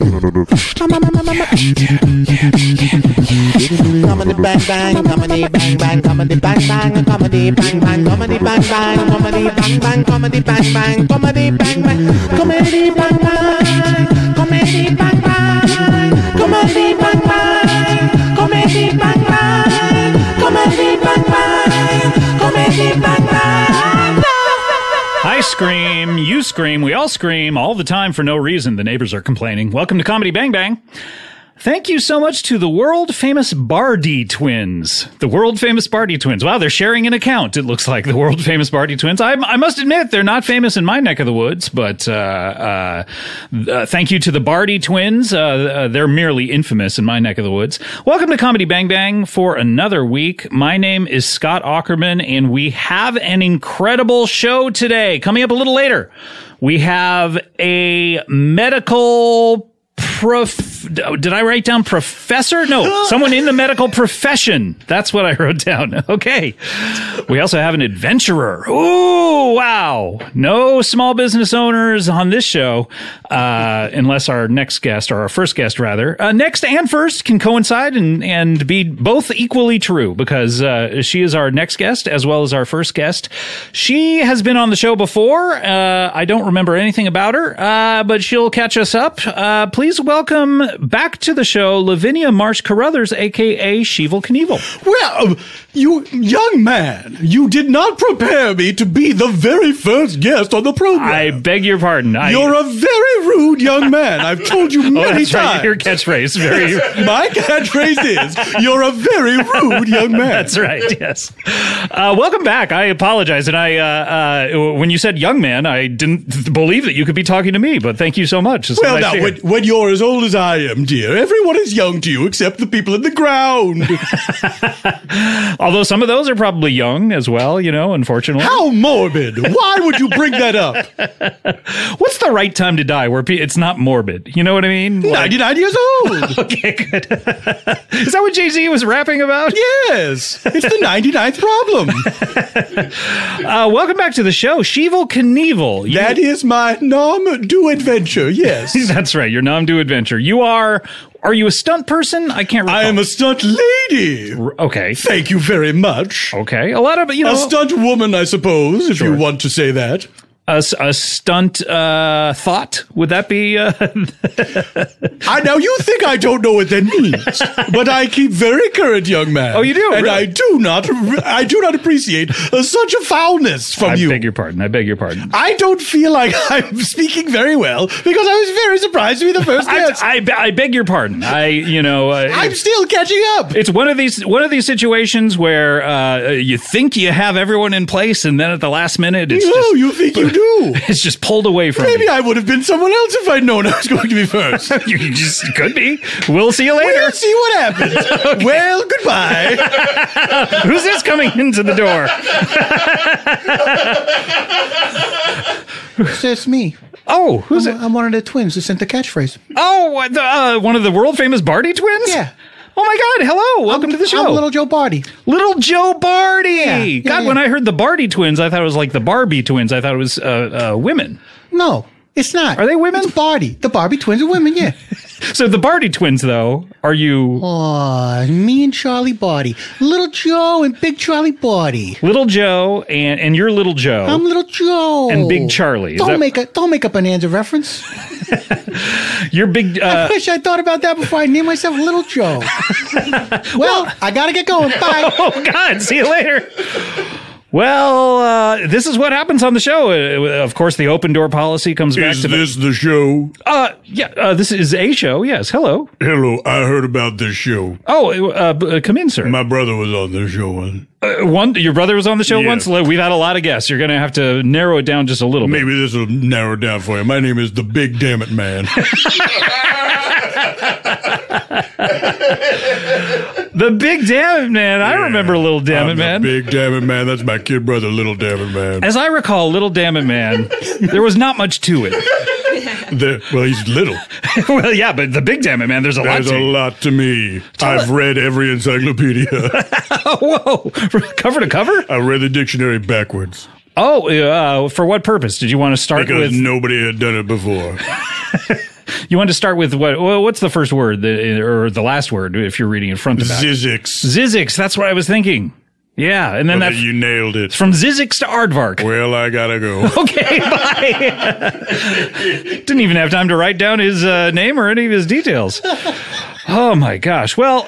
Comedy bang bang, comedy bang bang, comedy bang bang, comedy bang bang, comedy bang bang, comedy bang bang, comedy bang bang, comedy bang bang, comedy bang bang, comedy bang bang, comedy bang bang, comedy bang bang, comedy bang bang, comedy bang bang. I scream, you scream, we all scream all the time for no reason. The neighbors are complaining. Welcome to Comedy Bang Bang. Thank you so much to the world-famous Bardi twins. The world-famous Bardi twins. Wow, they're sharing an account, it looks like, the world-famous Bardi twins. I must admit, they're not famous in my neck of the woods, but thank you to the Bardi twins. They're merely infamous in my neck of the woods. Welcome to Comedy Bang Bang for another week. My name is Scott Aukerman, and we have an incredible show today. Coming up a little later, we have a medical... Did I write down professor? No, someone in the medical profession. That's what I wrote down. Okay. We also have an adventurer. Ooh, wow. No small business owners on this show, unless our next guest, or our first guest rather. Next and first can coincide and be both equally true, because she is our next guest as well as our first guest. She has been on the show before. I don't remember anything about her, but she'll catch us up. Please welcome back to the show, Lavinia Marsh Caruthers, a.k.a. Shevel Knievel. Well, you young man, you did not prepare me to be the very first guest on the program. I beg your pardon. You're a very rude young man. I've told you many that's times. Right. Your catchphrase. My catchphrase is, you're a very rude young man. That's right, yes. Welcome back. I apologize. And when you said young man, I didn't believe that you could be talking to me, but thank you so much. It's well, nice now, when you're as old as I am, dear, everyone is young to you except the people in the ground. Although some of those are probably young as well, unfortunately. How morbid. Why would you bring that up? What's the right time to die where it's not morbid? You know what I mean? 99 years old. Okay, good. Is that what Jay-Z was rapping about? Yes. It's the 99th problem. Welcome back to the show, Shevel Knievel. That is my nom-do adventure, yes. That's right, your nom-do adventure. Are you a stunt person? I can't recall. I am a stunt lady. Okay. Thank you very much. Okay. A lot of, A stunt woman, I suppose, if you want to say that. A stunt thought? Would that be... Now, you think I don't know what that means, but I keep very current, young man. Oh, you do? And really? I do not appreciate such a foulness from you. I beg your pardon. I don't feel like I'm speaking very well because I was very surprised to be the first guest. I beg your pardon. I'm still catching up. It's one of these situations where you think you have everyone in place, and then at the last minute, it's you think you do. It's just pulled away from Maybe you. I would have been someone else if I'd known I was going to be first. You just could be. We'll see you later. We'll see what happens. Okay. Well, goodbye. Who's this coming into the door? It's me. Oh, who's it? I'm one of the twins who sent the catchphrase. Oh, one of the world famous Bardi twins? Yeah. Oh my God! Hello, welcome to the show. I'm Little Joe Bardi. Little Joe Bardi. Yeah, God, yeah. when I heard the Bardi twins, I thought it was like the Barbie twins. I thought it was women. No, it's not. Are they women? It's Bardi. The Barbie twins are women, yeah. So the Bardi twins, though, are you... Oh, me and Charlie Bardi. Little Joe and Big Charlie Bardi. Little Joe and you're Little Joe. I'm Little Joe. And Big Charlie. Don't make a Bonanza reference. You're Big... I wish I thought about that before I named myself Little Joe. Well, I gotta get going. Bye. Oh, God. See you later. Well, this is what happens on the show. Of course, the open door policy comes back to Is this the show? Yeah, this is a show. Yes. Hello. Hello, I heard about this show. Oh, come in, sir. My brother was on the show. Your brother was on the show once? We've had a lot of guests. You're going to have to narrow it down just a little bit. Maybe this will narrow it down for you. My name is the Big Damn It Man. The Big Damn It Man. I remember Little Damn It Man. Big Damn It Man. That's my kid brother, Little Damn It Man. As I recall, Little Damn It Man, there was not much to it. Well, he's little. Well, yeah, but the Big Damn It Man, there's a lot to it. There's a lot to me. I've read every encyclopedia. Whoa. Cover to cover? I read the dictionary backwards. Oh, for what purpose? Did you want to start because with... nobody had done it before. You want to start with what's the first word, or the last word, if you're reading in front of back? Zizix, that's what I was thinking. Yeah, and then you nailed it. From Zizix to Aardvark. Well, I gotta go. Okay, bye. Didn't even have time to write down his name or any of his details. Oh my gosh. Well,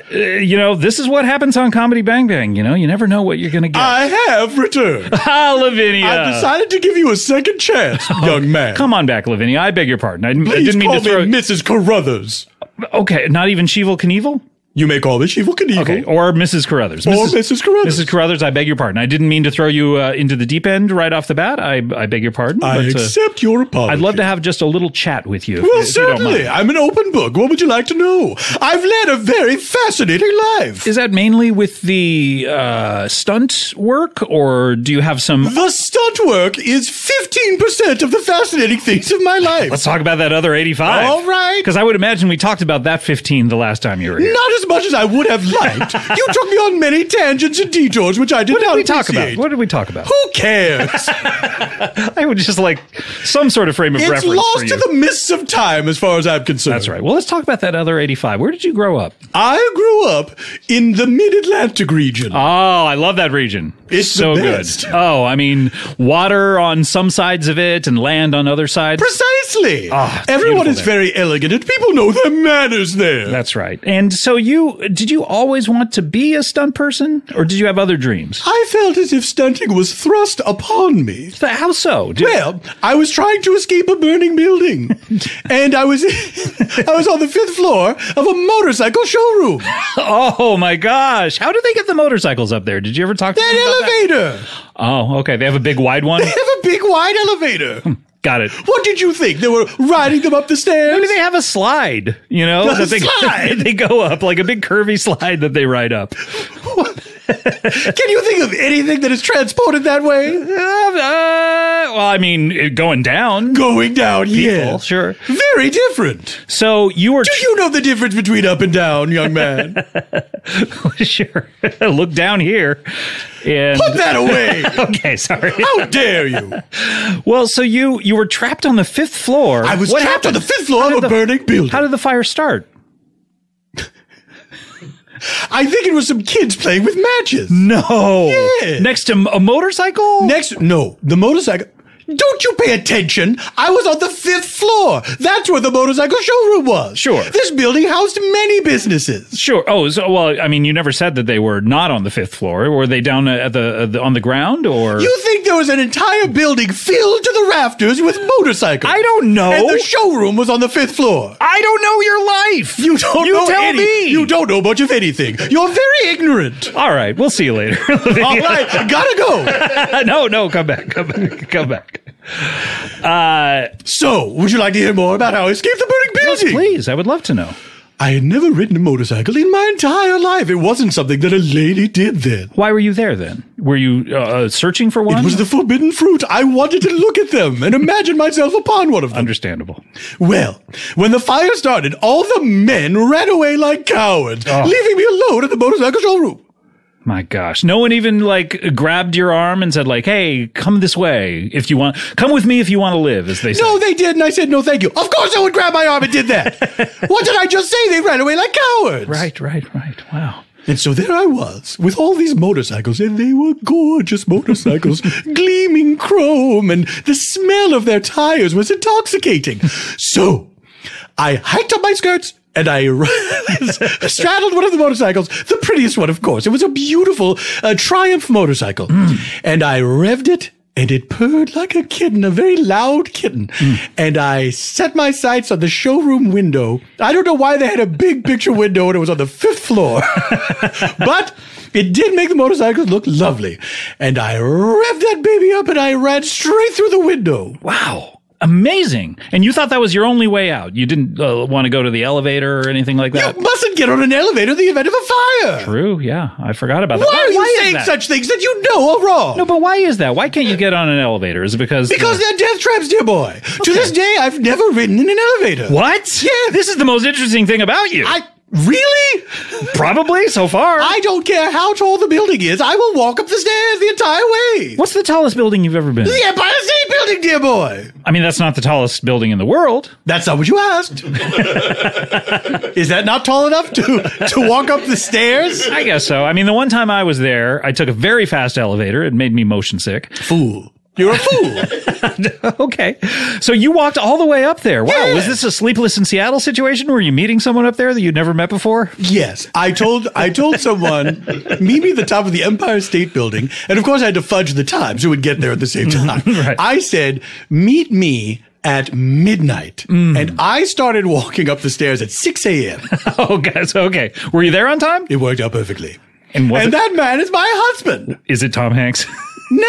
this is what happens on Comedy Bang Bang. You never know what you're going to get. I have returned. Lavinia. I decided to give you a second chance, young man. Come on back, Lavinia. I beg your pardon. I didn't mean to throw me Mrs. Caruthers. Okay, not even Shevel Knievel? You may call me Shevel Knievel. Okay, or Mrs. Caruthers. Mrs. Caruthers. Mrs. Caruthers, I beg your pardon. I didn't mean to throw you into the deep end right off the bat. I beg your pardon. I accept your apology. I'd love to have just a little chat with you. Well, certainly. I'm an open book. What would you like to know? I've led a very fascinating life. Is that mainly with the stunt work, or do you have some... The stunt work is 15% of the fascinating things of my life. Let's talk about that other 85. All right. Because I would imagine we talked about that 15 the last time you were here. Not as much as I would have liked. You took me on many tangents and detours, which I did not appreciate. What did we talk about? Who cares? I would just like some sort of frame of reference for you. It's lost to the mists of time as far as I'm concerned. That's right. Well, let's talk about that other 85. Where did you grow up? I grew up in the Mid-Atlantic region. Oh, I love that region. It's so the best. Good. Oh, I mean, water on some sides of it and land on other sides. Precisely. Oh, everyone is very elegant and people know their manners there. That's right. And so did you always want to be a stunt person, or did you have other dreams? I felt as if stunting was thrust upon me. How so? Well, I was trying to escape a burning building, and I was on the 5th floor of a motorcycle showroom. Oh my gosh! How do they get the motorcycles up there? Did you ever talk to them about elevator? That? Oh, okay. They have a big wide one. They have a big wide elevator. Got it. What did you think? They were riding them up the stairs? Maybe they have a slide, slide? They go up, like a big curvy slide that they ride up. Can you think of anything that is transported that way? Well, I mean, going down. Going down, yeah. Sure. Very different. So you were... Do you know the difference between up and down, young man? Sure. Look down here. And... Put that away. Okay, sorry. How dare you? Well, so you were trapped on the 5th floor. I was trapped on the 5th floor of a burning building. How did the fire start? I think it was some kids playing with matches. No. Yeah. Next to a motorcycle? No, the motorcycle. Don't you pay attention? I was on the 5th floor. That's where the motorcycle showroom was. Sure. This building housed many businesses. Sure. Oh, so, well, I mean, you never said that they were not on the 5th floor. Were they down at on the ground, or? You think there was an entire building filled to the rafters with motorcycles? I don't know. And the showroom was on the 5th floor. I don't know your life. You don't know tell me. You don't know much of anything. You're very ignorant. All right. We'll see you later. All right. Gotta go. No. Come back. So, would you like to hear more about how I escaped the burning building? Yes, please. I would love to know. I had never ridden a motorcycle in my entire life. It wasn't something that a lady did then. Why were you there then? Were you searching for one? It was the forbidden fruit. I wanted to look at them and imagine myself upon one of them. Understandable. Well, when the fire started, all the men ran away like cowards, leaving me alone at the motorcycle showroom. My gosh. No one even grabbed your arm and said hey, come this way if you want. Come with me if you want to live, as they say. No, they didn't. I said, no, thank you. Of course I would grab my arm and did that. What did I just say? They ran away like cowards. Right. Wow. And so there I was with all these motorcycles, and they were gorgeous motorcycles, gleaming chrome, and the smell of their tires was intoxicating. So I hiked up my skirts, and I straddled one of the motorcycles, the prettiest one, of course. It was a beautiful Triumph motorcycle. And I revved it, and it purred like a kitten, a very loud kitten. And I set my sights on the showroom window. I don't know why they had a big picture window and it was on the 5th floor. But it did make the motorcycles look lovely. And I revved that baby up, and I ran straight through the window. Wow. Amazing. And you thought that was your only way out. You didn't want to go to the elevator or anything like that? You mustn't get on an elevator in the event of a fire. True, yeah. I forgot about that. Why are you saying such things that you know are wrong? No, but why is that? Why can't you get on an elevator? Is it because... Because they're death traps, dear boy. Okay. To this day, I've never ridden in an elevator. What? Yeah. This is the most interesting thing about you. Really? Probably so far. I don't care how tall the building is. I will walk up the stairs the entire way. What's the tallest building you've ever been? The Empire State Building, dear boy. I mean, that's not the tallest building in the world. That's not what you asked. Is that not tall enough to walk up the stairs? I guess so. I mean, the one time I was there, I took a very fast elevator. It made me motion sick. Fool. You're a fool. Okay. So you walked all the way up there. Wow. Yeah. Was this a Sleepless in Seattle situation? Were you meeting someone up there that you'd never met before? Yes. I told someone, meet me at the top of the Empire State Building. And of course, I had to fudge the time so we'd get there at the same time. Right. I said, meet me at midnight. And I started walking up the stairs at 6 a.m. Oh, guys. Okay. Were you there on time? It worked out perfectly. And that man is my husband. Is it Tom Hanks? No.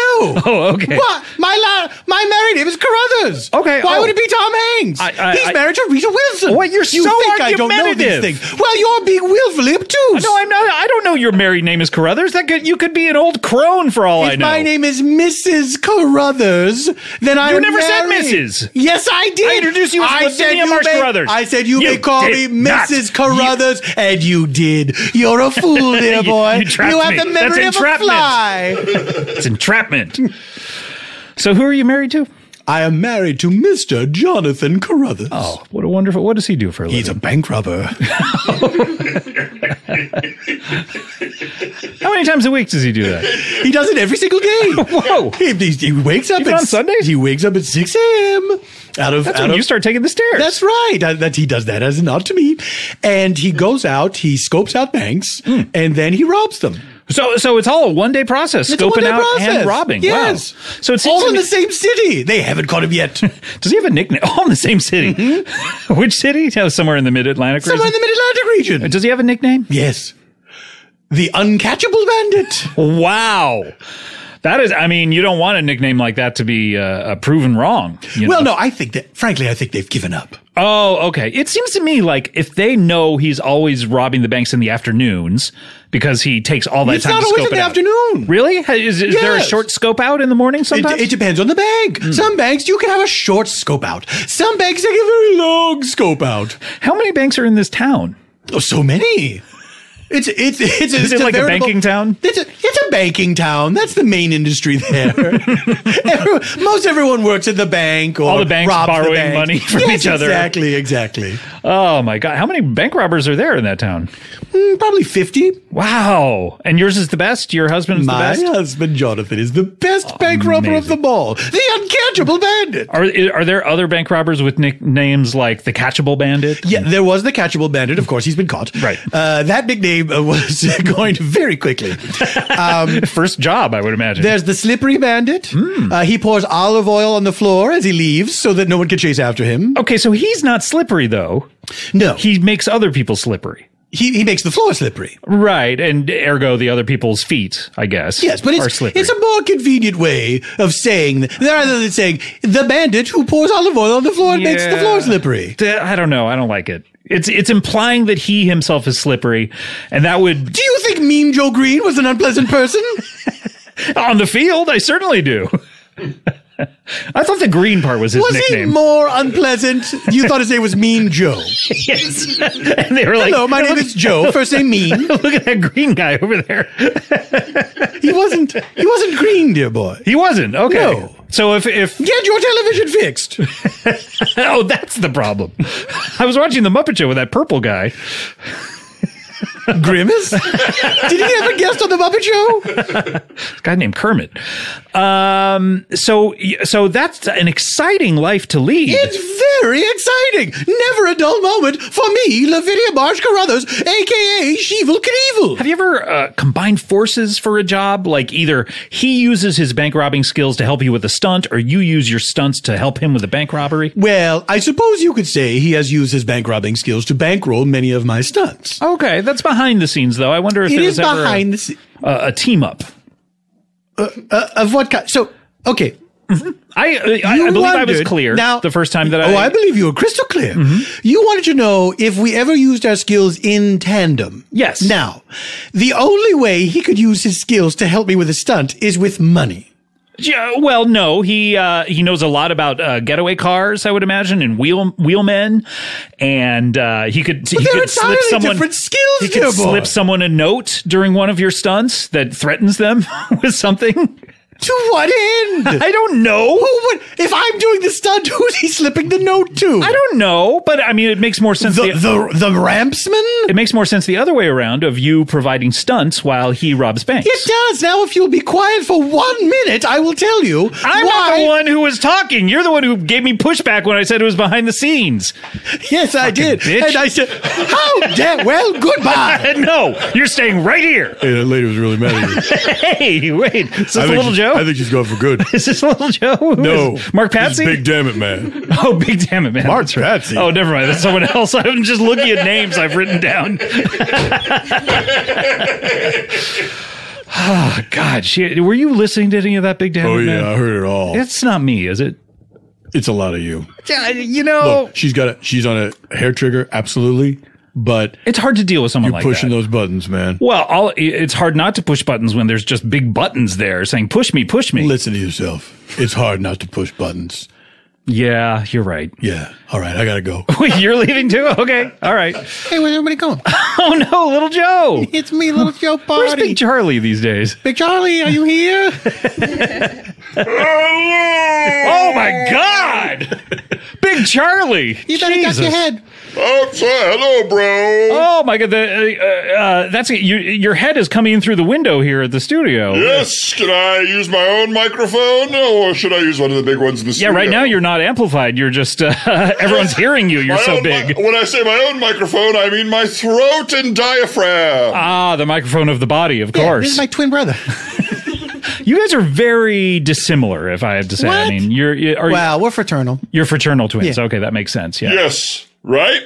Oh, okay. What? My married name is Caruthers. Okay. Why would it be Tom Hanks? He's married to Rita Wilson. What? You're you so think I don't know argumentative. these things? Well, you're being willfully obtuse. No, I'm not. I don't know your married name is Caruthers. You could be an old crone for all I If know. my name is Mrs. Caruthers, then I You never said married. Mrs. Yes, I did. I introduced you as Lavinia Marsh Caruthers. I said you may call me did not. Mrs. Caruthers, and you did. You're a fool, dear boy. You trapped have me. the memory That's of a entrapment. fly. It's entrapment. So who are you married to? I am married to Mr. Jonathan Caruthers. Oh, what a wonderful. What does he do for a living? He's a bank robber. How many times a week does he do that? He does it every single day. Whoa. He wakes up Even on Sundays? He wakes up at 6 a.m. That's when you start taking the stairs. That's right. He does that as a nod to me. And he goes out, he scopes out banks, and then he robs them. So it's all a one-day process, It's a scoping one-day out process. and robbing. Yes. Wow. So it seems All to in me- the same city. They haven't caught him yet. Does he have a nickname? All in the same city. Which city? Somewhere in the Mid-Atlantic region? Somewhere in the Mid-Atlantic region. Does he have a nickname? Yes. The Uncatchable Bandit. Wow. That is, I mean, you don't want a nickname like that to be proven wrong. Well, no, I think they've given up. Oh, okay. It seems to me like if they know he's always robbing the banks in the afternoons because he takes all that It's time not to always scope in it the out. afternoon. Really? Is there a Yes. short scope out in the morning sometimes? It depends on the bank. Some banks you can have a short scope out. Some banks they give a very long scope out. How many banks are in this town? Oh, so many. Is it like a banking town? It's a banking town. That's the main industry there. Most everyone works at the bank or All the banks robs the borrowing bank. money from Yes, each other. Exactly. Oh my God. How many bank robbers are there in that town? Probably 50. Wow. And yours is the best? Your husband is the My best? husband, Jonathan, is the best bank robber of them all. The Uncatchable Bandit. Are there other bank robbers with nicknames like the Catchable Bandit? Yeah, there was the Catchable Bandit. Of course, he's been caught. Right. That nickname was going very quickly. First job, I would imagine. There's the Slippery Bandit. He pours olive oil on the floor as he leaves so that no one can chase after him. Okay, so he's not slippery, though. No, He makes other people slippery. he makes the floor slippery. Right, and ergo the other people's feet, I guess. Yes, but are slippery. it's a more convenient way of saying rather than saying the bandit who pours olive oil on the floor and makes the floor slippery. I don't know. I don't like it. It's implying that he himself is slippery, and that would Do you think Mean Joe Green was an unpleasant person? on the field. I certainly do. I thought the green part was his Was nickname. he more unpleasant? You thought his name was Mean Joe. Yes. And they were like, Hello, my name is Joe. First name Mean. Look at that green guy over there. He wasn't green, dear boy. He wasn't. Okay. No. So if Get your television fixed. oh, that's the problem. I was watching the Muppet Show with that purple guy. Grimace? Did he have a guest on the Muppet Show? A guy named Kermit. So that's an exciting life to lead. It's very exciting. Never a dull moment for me, Lavinia Marsh Caruthers, a.k.a. Shevel Knievel. Have you ever combined forces for a job? Like either he uses his bank robbing skills to help you with a stunt, or you use your stunts to help him with a bank robbery? Well, I suppose you could say he has used his bank robbing skills to bankroll many of my stunts. Okay, that's behind the scenes, though. I wonder if It it is was ever behind the scenes. a team up. Of what kind? So, okay. I believe I was wondered- clear now, the first time that I believe you were crystal clear. You wanted to know if we ever used our skills in tandem. Yes. Now, the only way he could use his skills to help me with a stunt is with money. Yeah, well, no, he knows a lot about getaway cars, I would imagine, and wheelmen, and he could slip someone different skills. He could slip someone a note during one of your stunts that threatens them with something. To what end? I don't know. If I'm doing the stunt, who's he slipping the note to? I don't know, but I mean, it makes more sense. The rampsman? It makes more sense the other way around of you providing stunts while he robs banks. It does. Now, if you'll be quiet for 1 minute, I will tell you. I'm not the one who was talking. You're the one who gave me pushback when I said it was behind the scenes. Yes, I did. Bitch. And I said, how dare, well, goodbye. No, you're staying right here. Hey, that lady was really mad at you. Hey, wait. Is this a little Joe? I think she's going for good. Is this Little Joe? No. Mark Patsy? Big damn it, man. Oh, Big damn it, man. Mark Patsy. Oh, never mind. That's someone else. I'm just looking at names I've written down. Oh, God. Were you listening to any of that Big damn it, man? I heard it all. It's not me, is it? It's a lot of you. You know. Look, she's on a hair trigger, absolutely. But it's hard to deal with someone like that. You're pushing those buttons, man. Well, it's hard not to push buttons when there's just big buttons there saying, push me, push me. Listen to yourself. It's hard not to push buttons. Yeah, you're right. Yeah. All right, I got to go. Wait, you're leaving too? Okay. All right. Hey, where's everybody going? Oh, no, Little Joe. It's me, Little Joe Party. Where's Big Charlie these days? Big Charlie, are you here? Oh, my God. Big Charlie. You better got your head. Oh, sorry. Hello, bro. Oh, my God. That's it. Your head is coming in through the window here at the studio. Yes. Can I use my own microphone, or should I use one of the big ones in the studio? Yeah, right now you're not amplified. You're just, everyone's hearing you. You're so big. When I say my own microphone, I mean my throat and diaphragm. Ah, the microphone of the body, of course. This is my twin brother. You guys are very dissimilar, if I have to say. What? I mean, We're fraternal. You're fraternal twins. Yeah. Okay, that makes sense. Yeah. Yes. Right?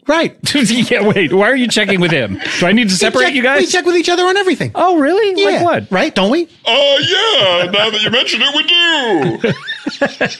Right. Yeah, wait. Why are you checking with him? Do I need to separate you guys? We check with each other on everything. Oh, really? Yeah. Like what? Right? Don't we? Yeah. Now that you mention it, we do.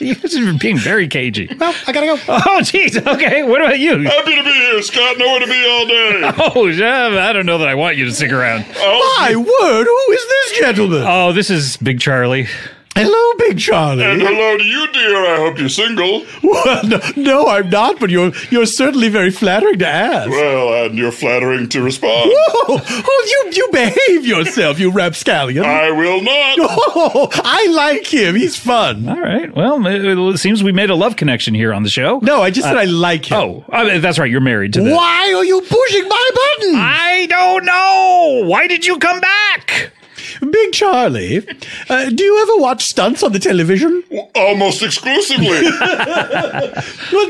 You guys are being very cagey. Well, I gotta go. Oh, jeez. Okay. What about you? Happy to be here, Scott. Nowhere to be all day. Oh, I don't know that I want you to stick around. My word, who is this gentleman? Oh, this is Big Charlie. Hello, Big Charlie. And hello to you, dear. I hope you're single. Well, no, I'm not, but you're certainly very flattering to ask. Well, and you're flattering to respond. Whoa! Oh, you behave yourself, you rapscallion. I will not. Oh, I like him. He's fun. All right. Well, it seems we made a love connection here on the show. No, I just said I like him. Oh, that's right. You're married to the... Why are you pushing my button? I don't know. Why did you come back? Big Charlie, do you ever watch stunts on the television? Almost exclusively.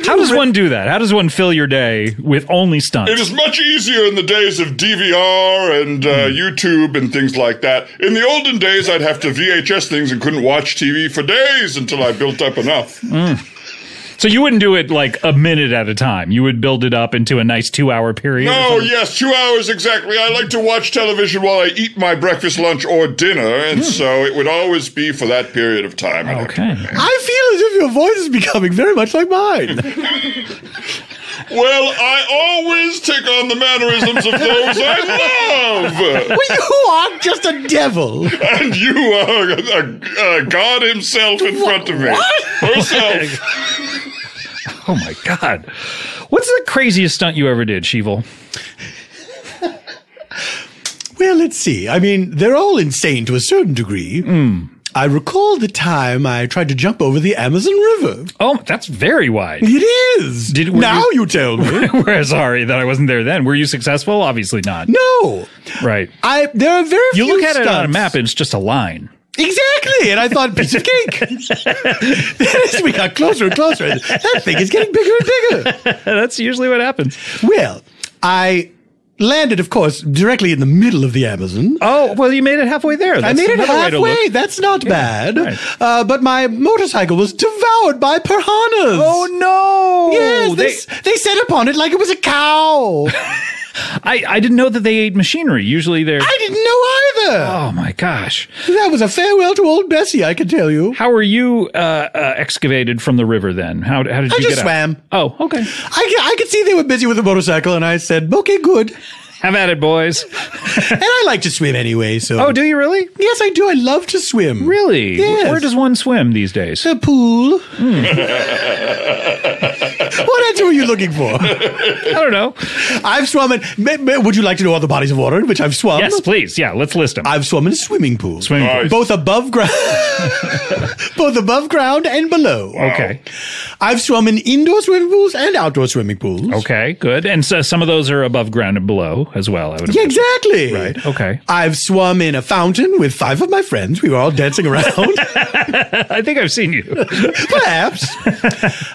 How does one do that? How does one fill your day with only stunts? It is much easier in the days of DVR and YouTube and things like that. In the olden days, I'd have to VHS things and couldn't watch TV for days until I built up enough. So you wouldn't do it like a minute at a time. You would build it up into a nice 2-hour period. No, yes, 2 hours exactly. I like to watch television while I eat my breakfast, lunch, or dinner, and so it would always be for that period of time. Okay. I feel as if your voice is becoming very much like mine. Well, I always take on the mannerisms of those I love. Well, you are just a devil. And you are God himself in front of me. What? Herself. Oh, my God. What's the craziest stunt you ever did, Shevel? Well, let's see. I mean, they're all insane to a certain degree. I recall the time I tried to jump over the Amazon River. Oh, that's very wide. It is. Now you tell me. We're sorry that I wasn't there then. Were you successful? Obviously not. No. Right. There are very few You look at it on a stunts. map, and it's just a line. Exactly. And I thought, piece of cake. As we got closer and closer, that thing is getting bigger and bigger. That's usually what happens. Well, I landed, of course, directly in the middle of the Amazon. Oh, well, you made it halfway there. I made it halfway. That's not bad. Right. But my motorcycle was devoured by piranhas. Oh, no. Yes, they set upon it like it was a cow. I didn't know that they ate machinery. Usually they're... I didn't know either. Oh, my gosh. That was a farewell to old Bessie, I can tell you. How were you excavated from the river then? How did you I get just out? swam. Oh, okay. I could see they were busy with the motorcycle, and I said, okay, good. Have at it, boys. And I like to swim anyway, so. Oh, do you really? Yes, I do. I love to swim. Really? Yes. Where does one swim these days? A pool. What answer were you looking for? I don't know. I've swum in. Would you like to know all the bodies of water in which I've swum? Yes, please. Yeah, let's list them. I've swum in swimming pools. Swimming pools. Nice. Both above ground. Both above ground and below. Okay. I've swum in indoor swimming pools and outdoor swimming pools. Okay, good. And so some of those are above ground and below as well, I would Yeah, imagine. exactly. Right, okay. I've swum in a fountain with 5 of my friends. We were all dancing around. I think I've seen you. Perhaps.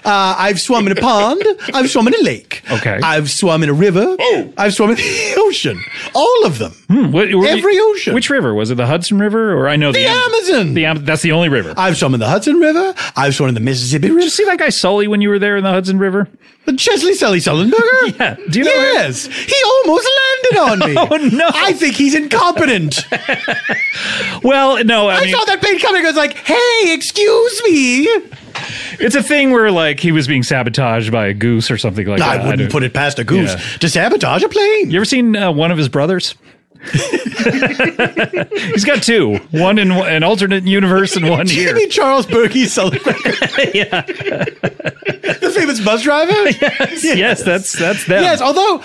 I've swum in a pond. I've swum in a lake. Okay. I've swum in a river. Oh. I've swum in the ocean. All of them. Every ocean. Which river? Was it the Hudson River? Or I know The Amazon. That's the only river. I've swum in the Hudson River. I've swum in the Mississippi River. Did you see that guy Sully when you were there in the Hudson River? Chesley Sully Sullenberger? Yeah. Do you know Yes. He almost landed on me. Oh, no. I think he's incompetent. Well, no, I I mean, saw that plane coming. I was like, hey, excuse me. it's a thing where like he was being sabotaged by a goose or something like that. I wouldn't put it past a goose Yeah. to sabotage a plane. You ever seen one of his brothers? He's got 2. One in an alternate universe and one here. Jimmy Charles Berkey Sullenberger. Yeah. The famous bus driver? Yes, that's them. Yes, although,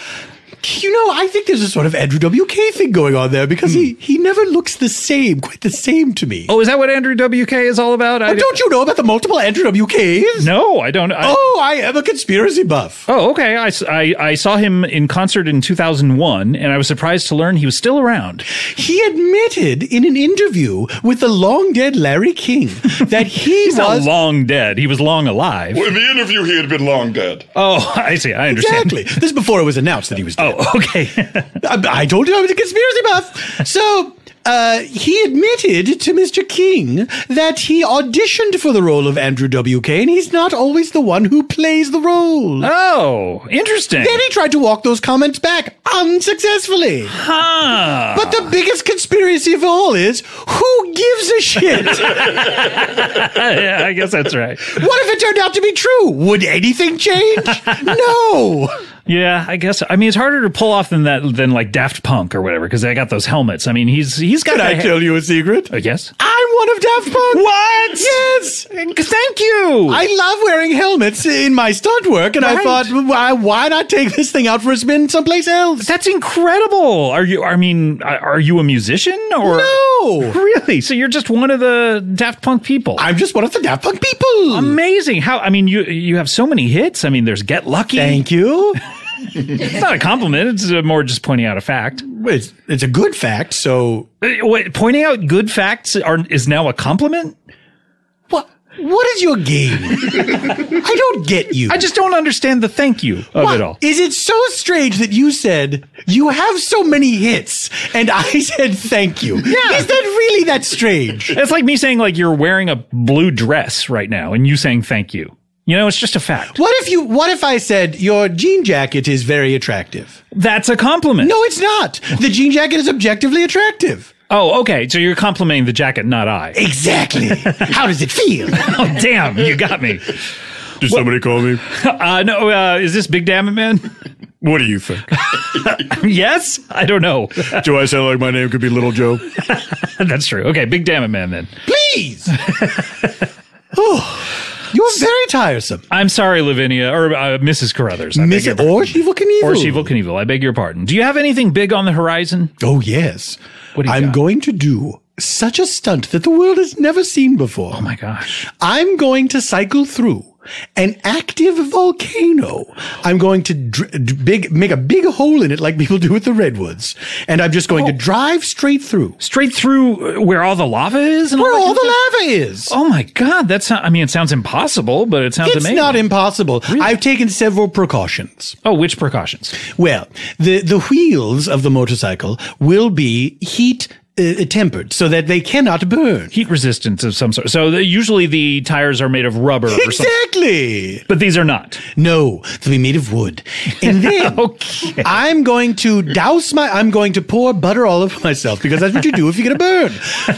I think there's a sort of Andrew WK thing going on there because he never looks quite the same to me. Oh, is that what Andrew WK is all about? Don't you know about the multiple Andrew WKs? No, I don't. I am a conspiracy buff. Oh, okay. I saw him in concert in 2001, and I was surprised to learn he was still around. He admitted in an interview with the long-dead Larry King that He's not long dead. He was long alive. Well, in the interview, he had been long dead. Oh, I see. I understand. Exactly. This is before it was announced that he was dead. Oh, okay. I told you I was a conspiracy buff. So he admitted to Mr. King that he auditioned for the role of Andrew WK, and he's not always the one who plays the role. Oh, interesting. Then he tried to walk those comments back unsuccessfully. Huh. But the biggest conspiracy of all is, who gives a shit? Yeah, I guess that's right. What if it turned out to be true? Would anything change? No. Yeah, I guess. I mean, it's harder to pull off than like Daft Punk or whatever, because they got those helmets. I mean, he's got. Can I tell you a secret? Yes. I'm one of Daft Punk. What? Yes. Thank you. I love wearing helmets in my stunt work, and I Right. thought, why not take this thing out for a spin someplace else? That's incredible. Are you a musician or No. Really? So you're just one of the Daft Punk people? I'm just one of the Daft Punk people. Amazing. How? I mean, you have so many hits. I mean, there's Get Lucky. Thank you. It's not a compliment. It's more just pointing out a fact. It's a good fact, so... Wait, pointing out good facts is now a compliment? What is your game? I don't get you. I just don't understand the thank you of it all. Is it so strange that you said, you have so many hits, and I said thank you? Yeah. Is that really that strange? It's like me saying like you're wearing a blue dress right now and you saying thank you. You know, it's just a fact. What if I said, your jean jacket is very attractive? That's a compliment. No, it's not. The jean jacket is objectively attractive. Oh, okay. So you're complimenting the jacket, not I. Exactly. How does it feel? Oh, damn. You got me. Did somebody call me? No, is this Big Damn It Man? What do you think? Yes? I don't know. Do I sound like my name could be Little Joe? That's true. Okay, Big Damn It Man then. Please. You are very tiresome. I'm sorry, Lavinia, or Mrs. Caruthers. Or Shevel Knievel. Or Shevel Knievel. I beg your pardon. Do you have anything big on the horizon? Oh, yes. What do you I'm got? going to do such a stunt that the world has never seen before. Oh, my gosh. I'm going to cycle through an active volcano. I'm going to make a big hole in it like people do with the redwoods. And I'm just going to drive straight through. Straight through where all the lava is? And Where all that the kind of lava is. stuff? Oh, my God. That's not, I mean, it sounds impossible, but it sounds It's amazing. not impossible. Really? I've taken several precautions. Oh, which precautions? Well, the wheels of the motorcycle will be heat tempered so that they cannot burn. Heat resistance of some sort. So usually the tires are made of rubber or something. Exactly. But these are not. No, they'll be made of wood. And then Okay. I'm going to I'm going to pour butter all over myself because that's what you do if you're going to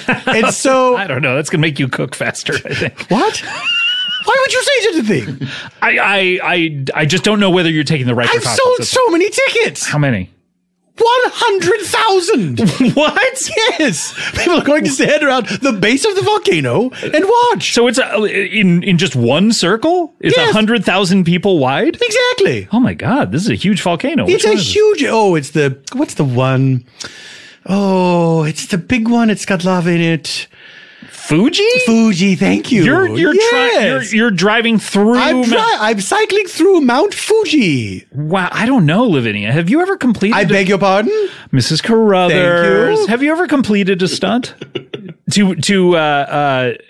burn. And so... I don't know. That's going to make you cook faster, I think. What? Why would you say such a thing? I just don't know whether you're taking the right I've precautions. sold so many tickets. How many? 100,000. What? Yes. People are going to stand around the base of the volcano and watch. So it's in just one circle? It's Yes. 100,000 people wide? Exactly. Oh my God, this is a huge volcano. It's Which one a is it? huge. Oh, it's the. What's the one? Oh, it's the big one. It's got lava in it. Fuji? Fuji. Thank you. You're driving through. I'm cycling through Mount Fuji. Wow, I don't know, Lavinia. Have you ever completed? I beg your pardon? Mrs. Caruthers. Thank you. Have you ever completed a stunt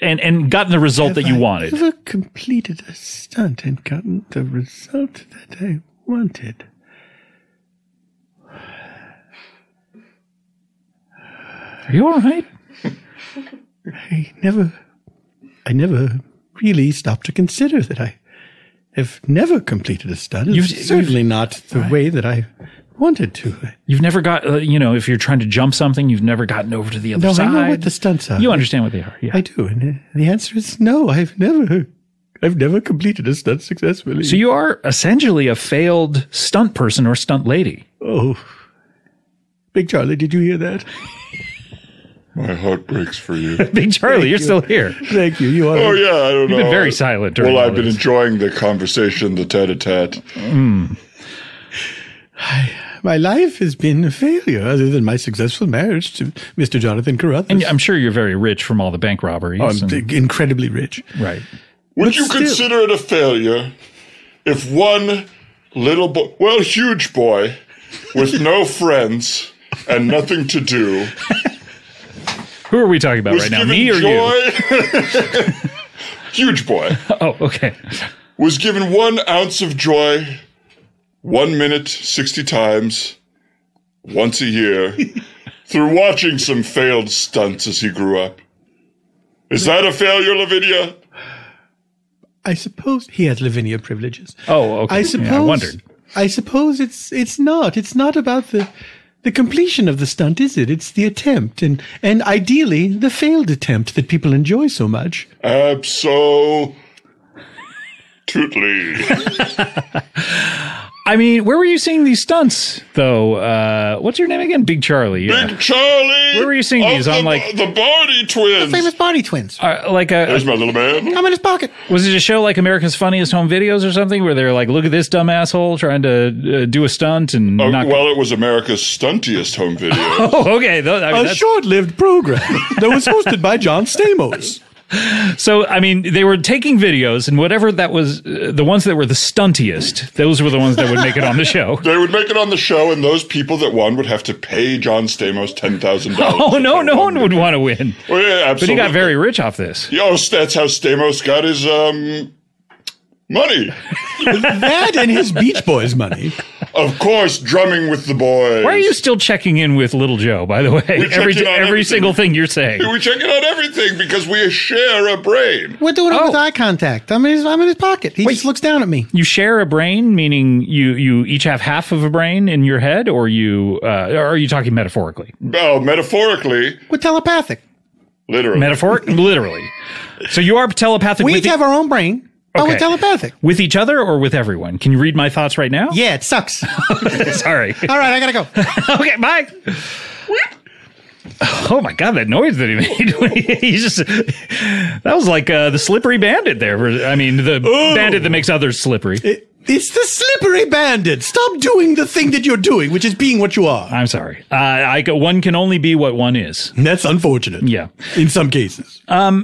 and gotten the result that you wanted? Have I ever completed a stunt and gotten the result that I wanted? Are you all right? I never really stopped to consider that I have never completed a stunt. Certainly not the way that I wanted to. You've never got, if you're trying to jump something, you've never gotten over to the other side. I know what the stunts are. You understand what they are. Yeah. I do. And the answer is no, I've never completed a stunt successfully. So you are essentially a failed stunt person or stunt lady. Oh. Big Charlie, did you hear that? My heart breaks for you. Big Charlie, you're still here. Thank you. You are. Oh, yeah, I don't know. You've been very silent during Well, all I've been this. enjoying the conversation, the tete-a-tete. My life has been a failure, other than my successful marriage to Mr. Jonathan Caruthers. And I'm sure you're very rich from all the bank robberies. I'm incredibly rich. Right. Would But you still- consider it a failure if one little boy, huge boy, with no friends and nothing to do, Who are we talking about was right now? given Me or you? joy? Huge boy. Oh, okay. Was given 1 ounce of joy 1 minute, 60 times, once a year, through watching some failed stunts as he grew up. Is that a failure, Lavinia? I suppose he has Lavinia privileges. Oh, okay. I suppose. Yeah, I wondered. I suppose it's not. It's not about the completion of the stunt, is it? It's the attempt, and ideally the failed attempt that people enjoy so much. Absolutely. I mean, where were you seeing these stunts, though? What's your name again? Big Charlie. Yeah. Big Charlie! Where were you seeing these? of On, the, like- the Barney twins. Famous Barney twins. There's my little man. I'm in his pocket. Was it a show like America's Funniest Home Videos or something, where they're like, look at this dumb asshole trying to do a stunt and not... Well, it was America's stuntiest home video. Oh, okay. I mean, A that's- short-lived program that was hosted by John Stamos. So, I mean, they were taking videos, and whatever that was, the ones that were the stuntiest, those were the ones that would make it on the show. They would make it on the show, and those people that won would have to pay John Stamos $10,000. Oh, no, no one would want to win. Oh, yeah, absolutely. But he got very rich off this. Yes, that's how Stamos got his money. That and his Beach Boys money. Of course, drumming with the boys. Why are you still checking in with Little Joe, by the way? We check in on Every everything. single thing you're saying. We check it on everything because we share a brain. We're doing it Oh. with eye contact. I'm in his pocket. He just looks down at me. You share a brain, meaning you each have half of a brain in your head, or or are you talking metaphorically? Well, metaphorically, We're telepathic. literally. Literally. So you are telepathic We with, each have our own brain, but we're Okay. telepathic. with each other or with everyone? Can you read my thoughts right now? Yeah, it sucks. Sorry. All right, I gotta go. Okay, bye. Oh my God, that noise that he made. That was like the slippery bandit there. I mean, the bandit that makes others slippery. It's the slippery bandit. Stop doing the thing that you're doing, which is being what you are. I'm sorry. One can only be what one is. And that's unfortunate. Yeah. In some cases.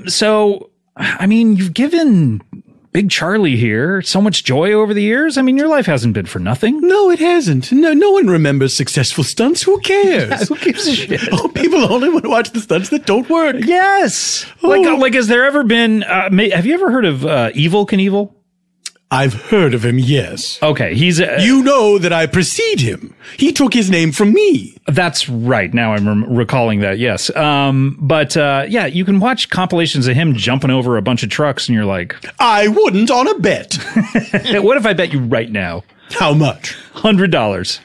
So, I mean, you've given Big Charlie here so much joy over the years. I mean, your life hasn't been for nothing. No, it hasn't. No one remembers successful stunts. Who cares? Who gives a shit? Oh, people only want to watch the stunts that don't work. Yes. Oh. Like, has there ever been? Have you ever heard of Evil Knievel? I've heard of him, yes. Okay, he's You know that I precede him. He took his name from me. That's right. Now I'm recalling that. Yes. But yeah, you can watch compilations of him jumping over a bunch of trucks, and you're like, I wouldn't on a bet. "What if I bet you right now How much? $100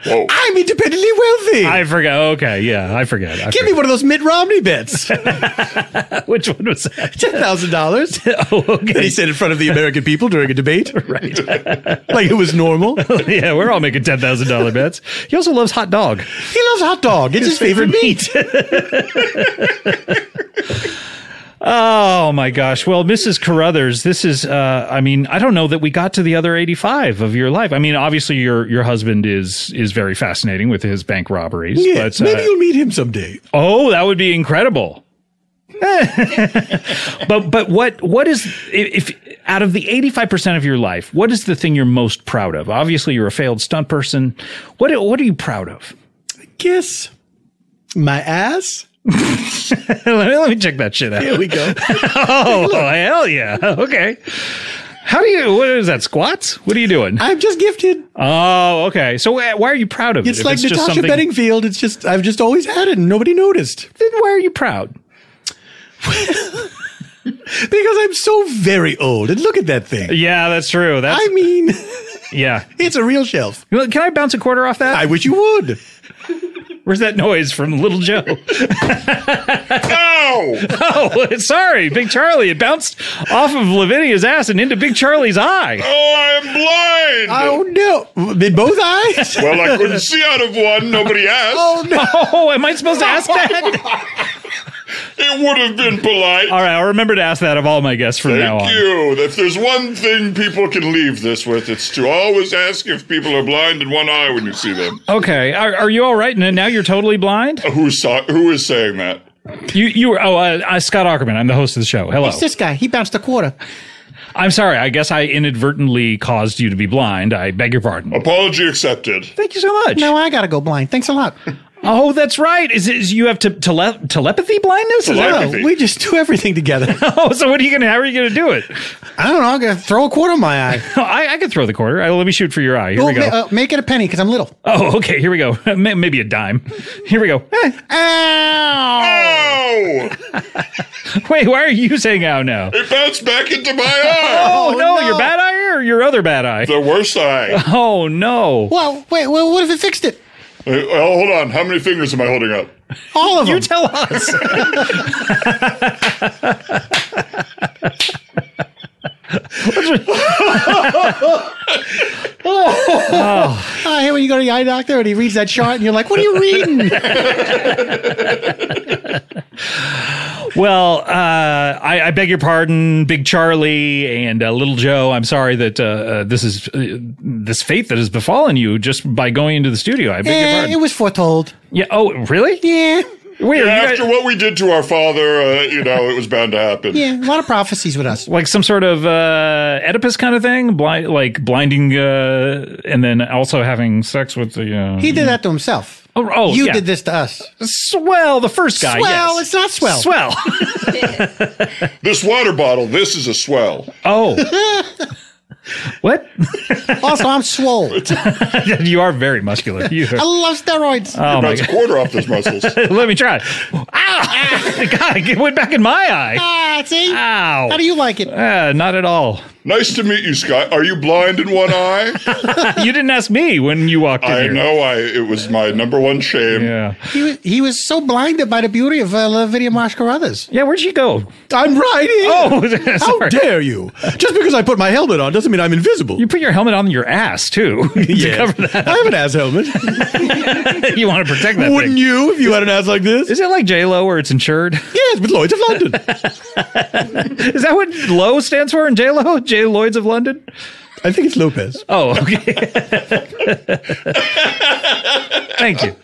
Whoa. I'm independently wealthy. I forgot. Okay, yeah, I forget. Give me one of those Mitt Romney bets. Which one was that? $10,000. Oh, okay. And he said in front of the American people during a debate. Right. Like it was normal. Yeah, we're all making $10,000 bets. He also loves hot dog. He loves hot dog. It's his favorite meat. Oh my gosh. Well, Mrs. Caruthers, this is, I don't know that we got to the other 85 of your life. I mean, obviously your husband is very fascinating with his bank robberies. Yes, but, maybe you'll meet him someday. Oh, that would be incredible. but what is, if out of the 85% of your life, what is the thing you're most proud of? Obviously, you're a failed stunt person. What are you proud of? I guess my ass. Let me check that shit out. Here we go. Oh, hell yeah. Okay. What is that, squats? What are you doing? I'm just gifted. Oh, okay. So why are you proud of it? It's If like just Natasha something- Bedingfield. It's just, I've just always had it and nobody noticed. Then why are you proud? Because I'm so very old. And look at that thing. Yeah, that's true. I mean, Yeah. it's a real shelf. Can I bounce a quarter off that? I wish you would. Where's that noise from Little Joe? Ow! Oh, sorry, Big Charlie. It bounced off of Lavinia's ass and into Big Charlie's eye. Oh, I'm blind! Oh, no. In both eyes? Well, I couldn't see out of one. Nobody asked. Oh, no. Oh, am I supposed to ask that? It would have been polite. All right, I'll remember to ask that of all my guests from now on. Thank you. If there's one thing people can leave this with, it's to always ask if people are blind in one eye when you see them. Okay, are you all right? And now you're totally blind? Who is saying that? You were Scott Ackerman. I'm the host of the show. Hello. It's this guy. He bounced a quarter. I'm sorry. I guess I inadvertently caused you to be blind. I beg your pardon. Apology accepted. Thank you so much. Now I gotta go blind. Thanks a lot. Oh, that's right. Is you have telepathy blindness? Is that- Telepathy. No, we just do everything together. Oh, so how are you gonna do it? I don't know. I'm gonna throw a quarter in my eye. I could throw the quarter. Let me shoot for your eye. Here Well, we go. make it a penny because I'm little. Oh, okay. Here we go. Maybe a dime. Here we go. Ow! Ow! Wait, why are you saying ow now? It bounced back into my eye. Oh, no, no. your bad eye or your other bad eye? The worst eye. Oh, no. Well, wait. Well, what if it fixed it? Well, hold on. How many fingers am I holding up? All of them. You tell us. I hate when you go to the eye doctor and he reads that chart and you're like, what are you reading? Well, I beg your pardon, Big Charlie and Little Joe. I'm sorry that this is this fate that has befallen you just by going into the studio. I beg your pardon. It was foretold. Yeah. Oh, really? Yeah. Wait, are you guys- After what we did to our father, it was bound to happen. Yeah. A lot of prophecies with us. like some sort of Oedipus kind of thing, blinding, and then also having sex with the. He did that to himself. Oh, You yeah. did this to us. Swell, the first guy. Swell. yes. It's not swell. Swell. This water bottle, this is a swell. Oh. What? Also, I'm swole. You are very muscular. You I love steroids. oh my That's a god. quarter off those muscles. Let me try. Ow! God, it went back in my eye. See? Ow. How do you like it? Not at all. Nice to meet you, Scott. Are you blind in one eye? You didn't ask me when you walked in I here. know. It was my number one shame. Yeah. He was so blinded by the beauty of Lavinia Marsh Caruthers. Yeah, where'd you go? I'm right here. Oh, How sorry. dare you? Just because I put my helmet on doesn't mean I'm invisible. You put your helmet on your ass, too. To Yeah. cover that. I have an ass helmet. You want to protect that Wouldn't thing. you if you had an ass like this? Is it like J-Lo where it's insured? Yes, with Lloyd's of London. Is that what LO stands for in J-Lo? J. Lloyd's of London? I think it's Lopez. Oh, okay. Thank you.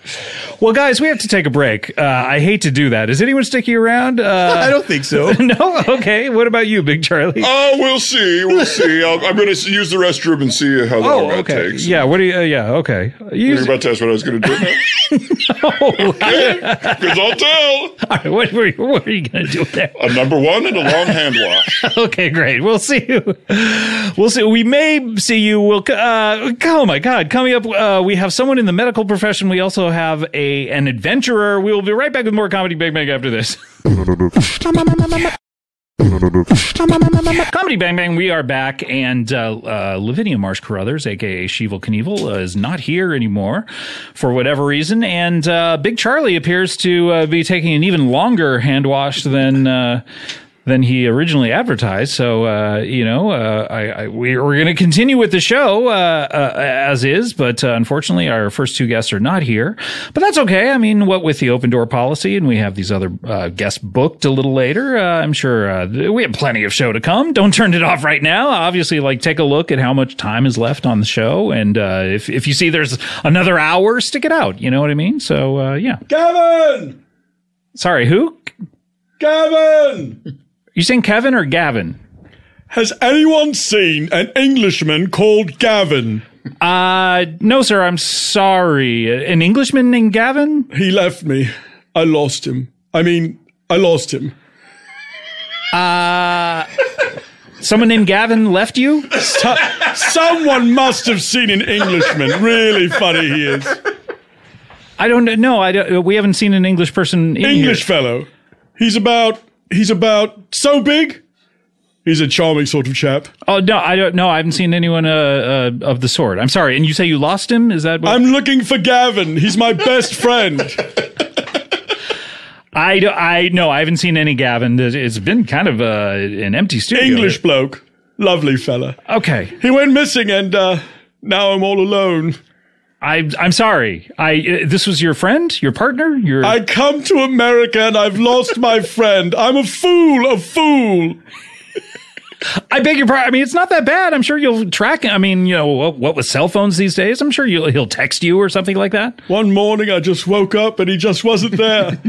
Well, guys, we have to take a break. I hate to do that. Is anyone sticky around? I don't think so. No? Okay. What about you, Big Charlie? Oh, we'll see. We'll see. I'm going to use the restroom and see how long that okay. takes. Yeah, what do you, yeah, okay. You're about to ask what I was going to do now? Because I'll tell. All right, what are you going to do there? A number one and a long hand wash. Okay, great. We'll see you. We'll see. We may see you. We'll, oh my God. Coming up, we have someone in the medical profession. We also have an adventurer. We will be right back with more Comedy Big Bang after this. Comedy Bang Bang, we are back, and Lavinia Marsh Caruthers, a.k.a. Shevel Knievel, is not here anymore for whatever reason, and Big Charlie appears to be taking an even longer hand wash than he originally advertised. So, we're going to continue with the show as is, but unfortunately, our first two guests are not here. But that's okay. I mean, what with the open door policy, and we have these other guests booked a little later, I'm sure we have plenty of show to come. Don't turn it off right now. Obviously, take a look at how much time is left on the show, and if you see there's another hour, stick it out. You know what I mean? So, yeah. Gavin! Sorry, who? Gavin! You saying Kevin or Gavin? Has anyone seen an Englishman called Gavin? No, sir, I'm sorry. An Englishman named Gavin? He left me. I lost him. I lost him. Someone named Gavin left you? Someone must have seen an Englishman. Really funny he is. I don't know. We haven't seen an English person in English here. fellow. He's about so big. He's a charming sort of chap. Oh, no, I don't know. I haven't seen anyone of the sort. I'm sorry. And you say you lost him? Is that what? I'm looking for Gavin. He's my best friend. I haven't seen any Gavin. It's been kind of an empty studio. English bloke. Lovely fella. Okay. He went missing and now I'm all alone. I'm sorry. This was your friend? Your partner? I come to America and I've lost my friend. I'm a fool. I beg your pardon. I mean, it's not that bad. I'm sure you'll track him. I mean, what with cell phones these days? I'm sure he'll text you or something like that. One morning I just woke up and he just wasn't there.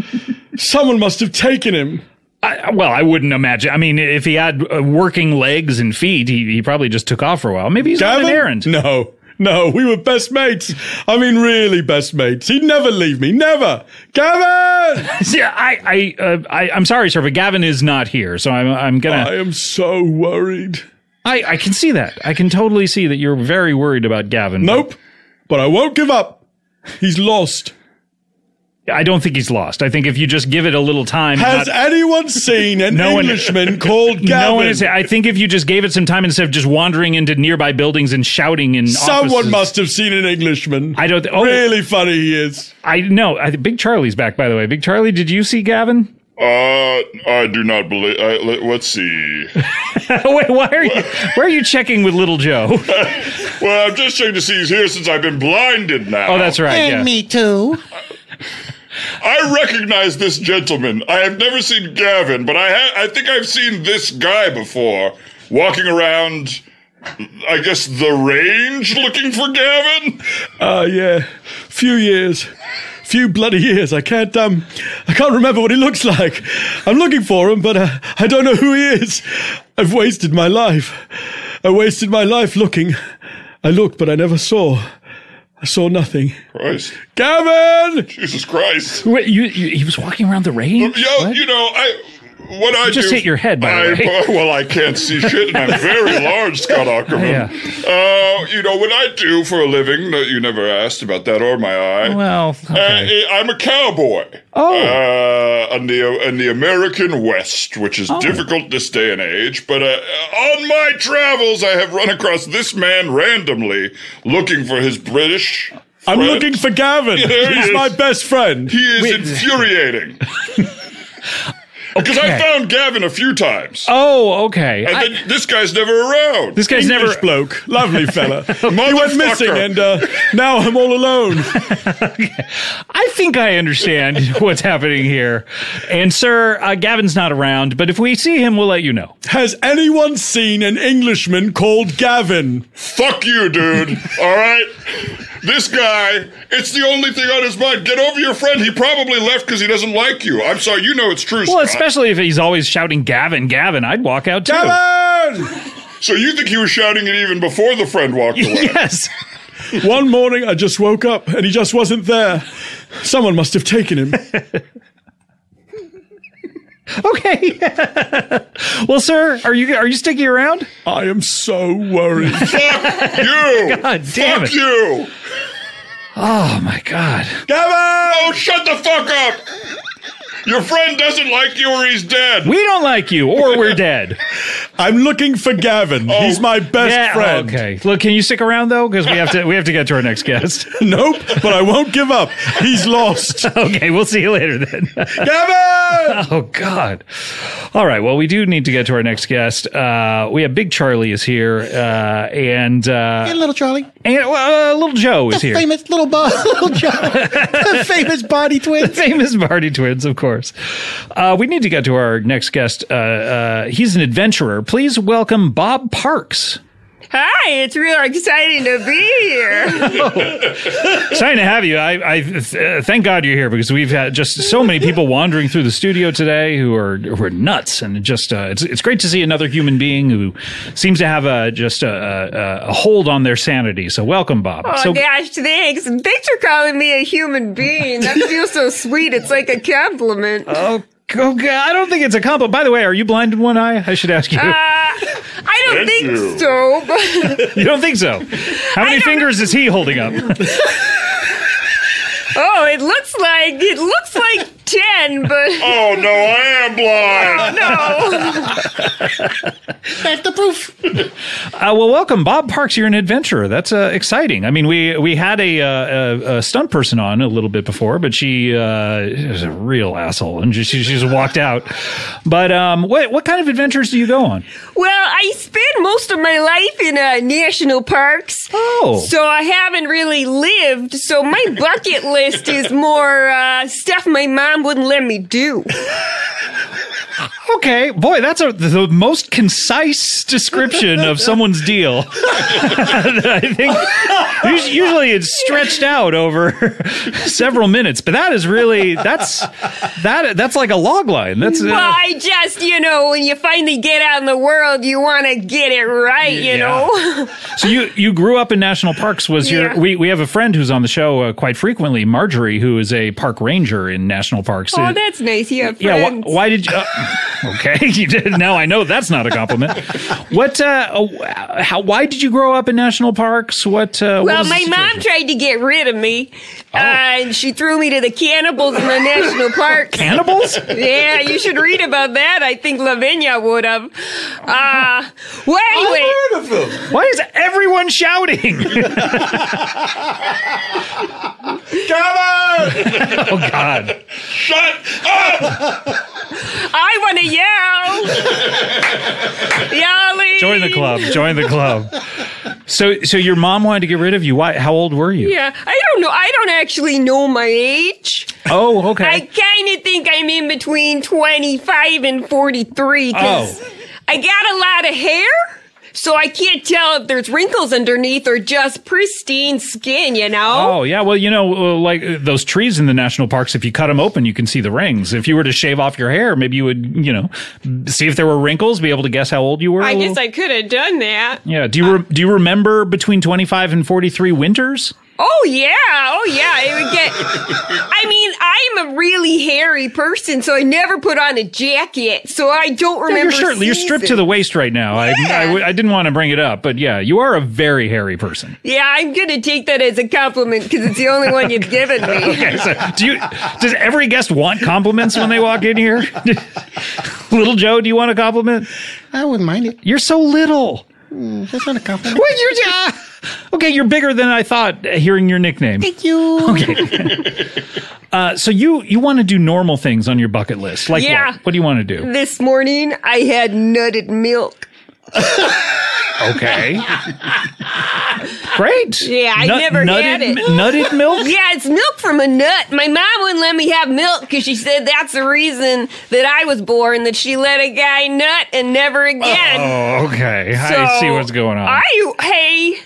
Someone must have taken him. I wouldn't imagine. I mean, if he had working legs and feet, he probably just took off for a while. Maybe he's on an errand. No, we were best mates. I mean, really best mates. He'd never leave me. Never. Gavin! Yeah, I'm sorry, sir, but Gavin is not here, so I'm gonna... I am so worried. I can see that. I can totally see that you're very worried about Gavin. Nope. But I won't give up. He's lost. I don't think he's lost. I think if you just give it a little time... Has anyone seen an Englishman called Gavin? I think if you just gave it some time instead of just wandering into nearby buildings and shouting in Someone offices, must have seen an Englishman. I don't... really funny he is. I know. Big Charlie's back, by the way. Big Charlie, did you see Gavin? I do not believe... let's see. Wait, why are you checking with Little Joe? Well, I'm just checking to see he's here since I've been blinded now. Oh, that's right, And me too. I recognize this gentleman. I have never seen Gavin, but I think I've seen this guy before, walking around, I guess, the range looking for Gavin. Yeah. Few bloody years. I can't remember what he looks like. I'm looking for him, but I don't know who he is. I've wasted my life. Looking. I looked, but I never saw. I saw nothing. Christ. Gavin! Jesus Christ. Wait, he was walking around the range? What I just hit your head, by the way. Well, I can't see shit, and I'm very large, Scott Ackerman. Yeah. What I do for a living, you never asked about that or my eye. Well, okay. I'm a cowboy. Oh. In the American West, which is difficult this day and age. But on my travels, I have run across this man randomly looking for his British friend. I'm looking for Gavin. He's my best friend. He is infuriating. Because I found Gavin a few times. Oh, okay. And then this guy's never around. This guy's English never... bloke. Lovely fella. He went missing and now I'm all alone. I think I understand what's happening here. And sir, Gavin's not around, but if we see him, we'll let you know. Has anyone seen an Englishman called Gavin? Fuck you, dude. All right? This guy, it's the only thing on his mind. Get over your friend. He probably left because he doesn't like you. I'm sorry. You know it's true, Well, Scott. especially if he's always shouting Gavin, Gavin. I'd walk out too. Gavin! So you think he was shouting it even before the friend walked away? Yes. One morning I just woke up and he just wasn't there. Someone must have taken him. Okay. Well, sir, are you sticking around? I am so worried. Fuck you! God damn Fuck it. you! Oh, my God. Gavin! Oh, shut the fuck up! Your friend doesn't like you or he's dead. We don't like you, or we're dead. I'm looking for Gavin. He's my best friend. Okay. Look, can you stick around though? Because we have to get to our next guest. Nope, but I won't give up. He's lost. Okay, we'll see you later then. Gavin! Oh God. All right. Well, we do need to get to our next guest. We have Big Charlie is here, and Little Charlie. Little Joe is here. Famous little Joe. The famous Barty twins. Famous Barty twins, of course. We need to get to our next guest. He's an adventurer. Please welcome Bob Parks. Hi, it's real exciting to be here. Exciting to have you. I thank God you're here because we've had just so many people wandering through the studio today who are nuts, and just it's great to see another human being who seems to have a hold on their sanity. So welcome, Bob. Oh gosh, thanks. Thanks for calling me a human being. That feels so sweet. It's like a compliment. Oh God, I don't think it's a compliment. By the way, are you blind in one eye? I should ask you. I don't think so. But you don't think so? How many fingers is he holding up? Oh, it looks like 10, but Oh no, I am blind. no. That's the proof. Well, welcome, Bob Parks. You're an adventurer. That's exciting. I mean, we had a stunt person on a little bit before, but she is a real asshole, and she just walked out. But what kind of adventures do you go on? Well, I spend most of my life in national parks. Oh, So I haven't really lived. So my bucket list is more stuff my mom wouldn't let me do. okay. Boy, that's the most concise description of someone's deal. I think usually it's stretched out over several minutes, but that is really that's like a log line. That's Well, I just, when you finally get out in the world, you want to get it right, you know? So you grew up in national parks. Yeah. We have a friend who's on the show quite frequently, Marjorie, who is a park ranger in national parks. Oh, that's nice. You have friends. Yeah. Why did you? Okay, you did. Now I know that's not a compliment. Why did you grow up in national parks? Well, my mom tried to get rid of me. And she threw me to the cannibals in the national park. Cannibals? Yeah, you should read about that. I think Lavinia would have. Well, anyway. I've heard of them. Why is everyone shouting? Gavin! Oh God! Shut up! I want to yell. Yelling. Join the club. Join the club. So your mom wanted to get rid of you. Why? How old were you? Yeah, I don't know. I don't actually know my age. Oh, okay. I kind of think I'm in between 25 and 43 because I got a lot of hair. So I can't tell if there's wrinkles underneath or just pristine skin, you know? Oh, yeah. Well, like those trees in the national parks, if you cut them open, you can see the rings. If you were to shave off your hair, maybe you would, see if there were wrinkles, be able to guess how old you were. I guess I could have done that. Yeah. Do you remember between 25 and 43 winters? Oh, yeah. It would get... I mean, I'm a really hairy person, so I never put on a jacket, so I don't remember You're stripped to the waist right now. Yeah. I didn't want to bring it up, but yeah, you are a very hairy person. Yeah, I'm going to take that as a compliment because it's the only one you've given me. Okay, so does every guest want compliments when they walk in here? Little Joe, do you want a compliment? I wouldn't mind it. You're so little. That's not a compliment. What okay, you're bigger than I thought hearing your nickname. Thank you. Okay. So you want to do normal things on your bucket list. Like Yeah. what? What do you want to do? This morning, I had nutted milk. Okay. Great. Yeah, I never had it. Nutted milk? Yeah, it's milk from a nut. My mom wouldn't let me have milk because she said that's the reason that I was born, that she let a guy nut and never again. Oh, okay. I see what's going on. Hey.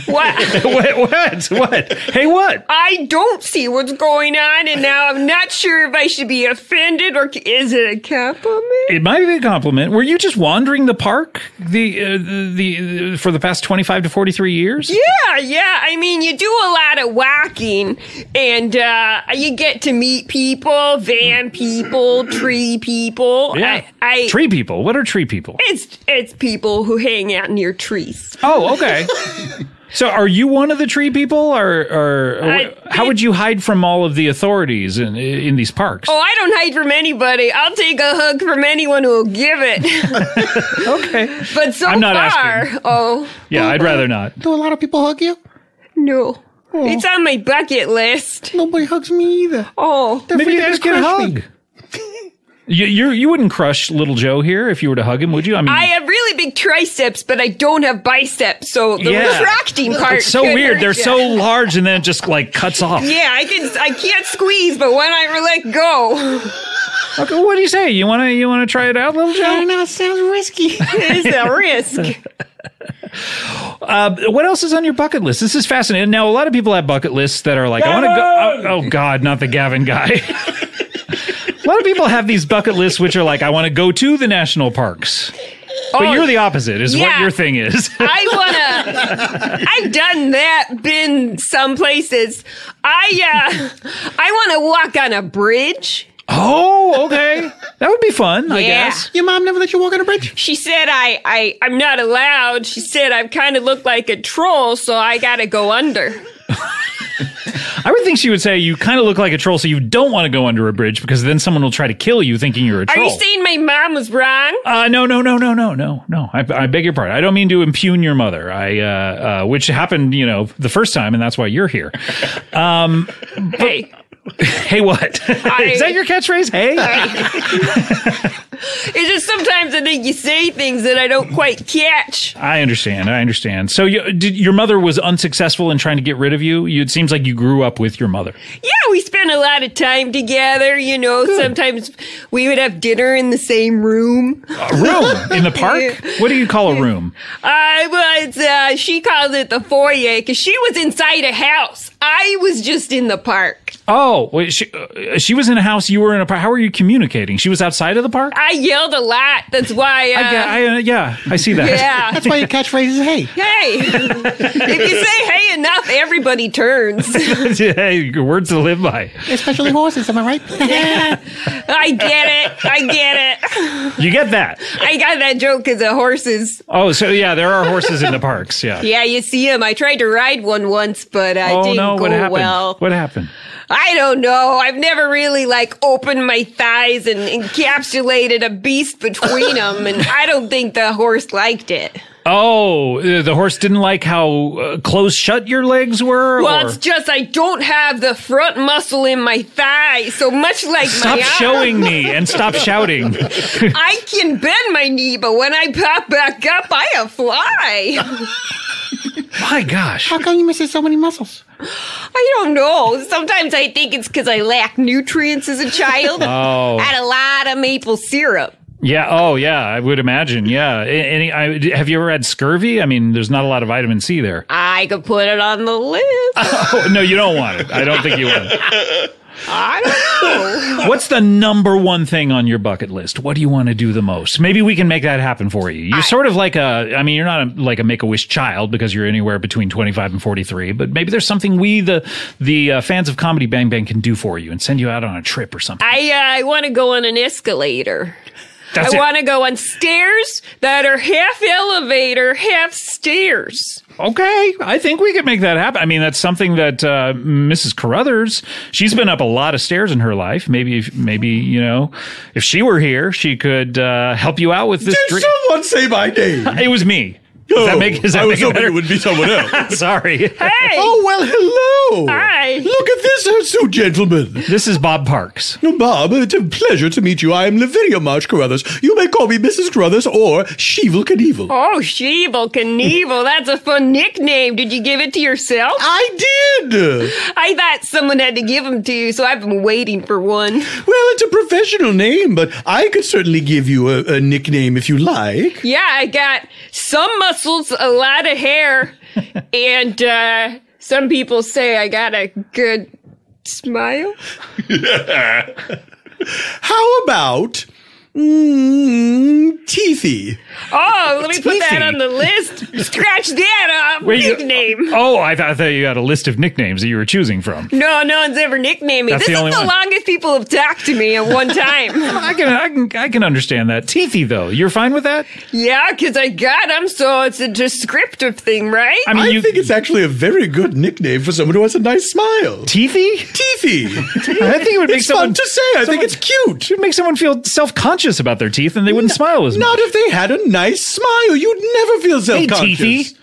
What? What? Hey, what? I don't see what's going on, and now I'm not sure if I should be offended or is it a compliment? It might be a compliment. Were you just wandering the park the for the past 25 to 43 years? Yeah. I mean, you do a lot of walking, and you get to meet people, van people, tree people. Yeah. Tree people. What are tree people? It's people who hang out near trees. Oh, okay. So are you one of the tree people, or how would you hide from all of the authorities in these parks? Oh, I don't hide from anybody. I'll take a hug from anyone who will give it. Okay. But so I'm not far, asking. oh, Yeah, I'd rather not. Do a lot of people hug you? no. It's on my bucket list. Nobody hugs me either. Oh, They're Maybe you afraid guys to get a crush hug. me. You wouldn't crush little Joe here if you were to hug him, would you? I mean, I have really big triceps, but I don't have biceps, so the retracting part. it's so could weird. hurt They're ya. so large, and then it just like cuts off. Yeah, I can't squeeze, but when I let go, Okay, what do you say? You wanna try it out, little I Joe? know, it sounds risky. it's a risk. What else is on your bucket list? This is fascinating. Now, a lot of people have bucket lists that are like, I want to go. Oh God, not the Gavin guy. A lot of people have these bucket lists which are like, I want to go to the national parks. But you're the opposite, is what yeah. your thing is. I've done that, been some places. I want to walk on a bridge. Oh, okay. That would be fun, I Yeah. guess. Your mom never let you walk on a bridge? She said I'm not allowed. She said I kind of look like a troll, so I got to go under. I would think she would say you kind of look like a troll, so you don't want to go under a bridge because then someone will try to kill you thinking you're a Are troll. you saying my mom was wrong? No. I beg your pardon. I don't mean to impugn your mother. Which happened, the first time, and that's why you're here. Hey. Hey, what? Is that your catchphrase? Hey? It's just sometimes I think you say things that I don't quite catch. I understand. So your mother was unsuccessful in trying to get rid of you? It seems like you grew up with your mother. Yeah, we spent a lot of time together, Sometimes we would have dinner in the same room. A room? In the park? What do you call a room? She calls it the foyer because she was inside a house. I was just in the park. Oh, wait, she was in a house, you were in a park. How were you communicating? She was outside of the park? I yelled a lot. That's why. I see that. Yeah. That's why your catchphrase is hey. Hey. If you say hey enough, everybody turns. Hey, words to live by. Especially horses, am I right? I get it. You get that? I got that joke because of horses. Oh, so yeah, there are horses in the parks. Yeah. Yeah, you see them. I tried to ride one once, but I didn't go what happened? well. What happened? I don't know. I've never really opened my thighs and encapsulated a beast between them, and I don't think the horse liked it. Oh, the horse didn't like how close shut your legs were? Well, it's just I don't have the front muscle in my thigh, so much like Stop my arm. showing me and stop shouting. I can bend my knee, but when I pop back up, I fly. My gosh. How come you missing so many muscles? I don't know. Sometimes I think it's because I lack nutrients as a child. Oh. I had a lot of maple syrup. Yeah. Oh, yeah. I would imagine. Yeah. Have you ever had scurvy? I mean, there's not a lot of vitamin C there. I could put it on the list. Oh, no, you don't want it. I don't think you want it. I don't know. What's the number one thing on your bucket list? What do you want to do the most? Maybe we can make that happen for you. You're sort of like you're not like a Make-A-Wish child because you're anywhere between 25 and 43, but maybe there's something we, the fans of Comedy Bang Bang, can do for you and send you out on a trip or something. I want to go on an escalator. That's I it. want to go on stairs that are half elevator, half stairs. Okay, I think we could make that happen. I mean, that's something that Mrs. Caruthers, she's been up a lot of stairs in her life. Maybe if she were here, she could help you out with this. Did someone say my name? It was me. Does that make I was it hoping better? it would be someone else. Sorry. Hey! Oh, well, hello. Hi. Look at this hirsute gentleman. This is Bob Parks. Oh, Bob, it's a pleasure to meet you. I am Lavinia Marsh Caruthers. You may call me Mrs. Caruthers or Shevel Knievel. Oh, Shevel, Knievel. That's a fun nickname. Did you give it to yourself? I did. I thought someone had to give them to you, so I've been waiting for one. Well, it's a professional name, but I could certainly give you a nickname if you like. Yeah, I got some muscles, a lot of hair, and some people say I got a good smile. How about Teethy. Oh, let me put that Teethy. on the list. Scratch that off. Nickname. Oh, I thought you had a list of nicknames that you were choosing from. No one's ever nicknamed me. That's This the is only the one. longest people have talked to me at one time. I can understand that. Teethy, though. You're fine with that? Yeah, because I got them, so it's a descriptive thing, right? I mean, I think it's actually a very good nickname for someone who has a nice smile. Teethy? Teethy. I think it would make It's someone fun to say. I think it's cute. It would make someone feel self-conscious about their teeth, and they wouldn't smile as much. Not if they had a nice smile. You'd never feel self-conscious. Teethy.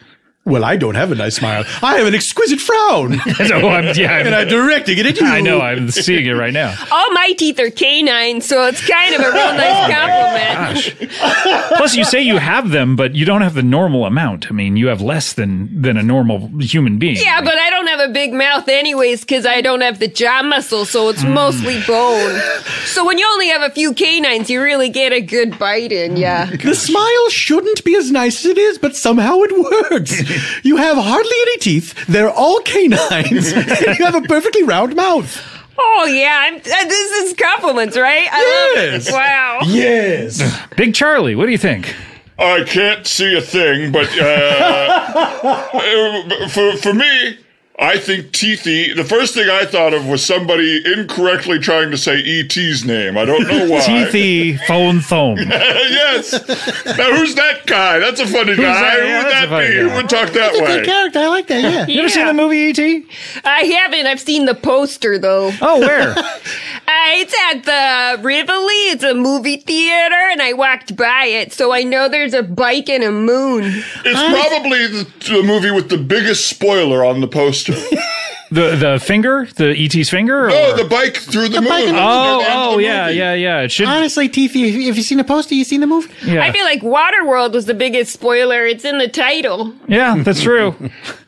Well, I don't have a nice smile. I have an exquisite frown. So And I'm directing it at you. I know. I'm seeing it right now. All my teeth are canine, so it's kind of a real nice compliment. Plus, you say you have them, but you don't have the normal amount. I mean, you have less than a normal human being. Yeah, but I don't have a big mouth anyways because I don't have the jaw muscle, so it's mostly bone. So when you only have a few canines, you really get a good bite in, yeah. The smile shouldn't be as nice as it is, but somehow it works. You have hardly any teeth. They're all canines. And you have a perfectly round mouth. Oh, yeah, this is compliments, right? I love Yes. it. Wow. Yes. Big Charlie, what do you think? I can't see a thing, but for me, I think Teethy, the first thing I thought of was somebody incorrectly trying to say E.T.'s name. I don't know why. Teethy phone thome. Yes. Now, who's that guy? That's a funny guy. that? Who Yeah, would that's a that funny be? guy. Who would talk that Good way? character. I like that, yeah. You ever seen the movie E.T.? I haven't. I've seen the poster, though. Oh, where? It's at the Rivoli. It's a movie theater, and I walked by it, so I know there's a bike and a moon. It's probably the movie with the biggest spoiler on the poster. The finger? The E.T.'s finger? Oh, or- the bike through the moon. bike and the Oh, yeah. It should. Honestly, Teethy, if you've seen the poster, you've seen the movie? Yeah, I feel like Waterworld was the biggest spoiler. It's in the title. yeah, that's true.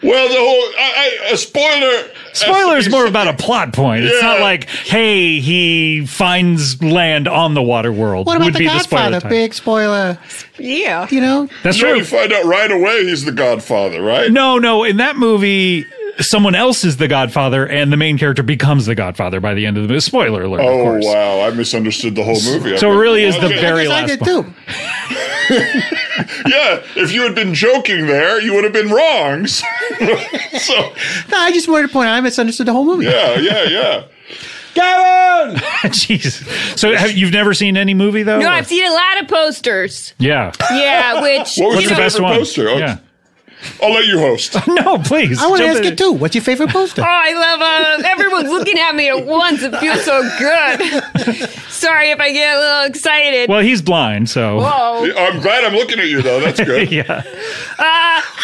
Well, the whole a spoiler. Spoiler is more about a plot point. It's not Yeah. like, hey, he finds land on the water world. What about would the be the spoiler Godfather? type. Big spoiler. Yeah. You know? That's No, true. you find out right away he's the Godfather, right? No. In that movie, someone else is the Godfather, and the main character becomes the Godfather by the end of the movie. Spoiler alert, of Oh course. wow, I misunderstood the whole movie. So it really is the Okay. very Yes, I last did one. too. Yeah, if you had been joking there, you would have been wrong. So No, I just wanted to point out I misunderstood the whole movie. yeah. Gavin! Jeez. So you've never seen any movie, though? No, Or- I've seen a lot of posters. Yeah. Yeah, which, What was you your know, Best favorite one. poster? Okay. Yeah. I'll let you host. No, please. I want to Jump ask in. you too. What's your favorite poster? Oh, I love everyone's looking at me at once. It feels so good. Sorry if I get a little excited. Well, he's blind, so. Whoa. I'm glad I'm looking at you though. That's good. Yeah.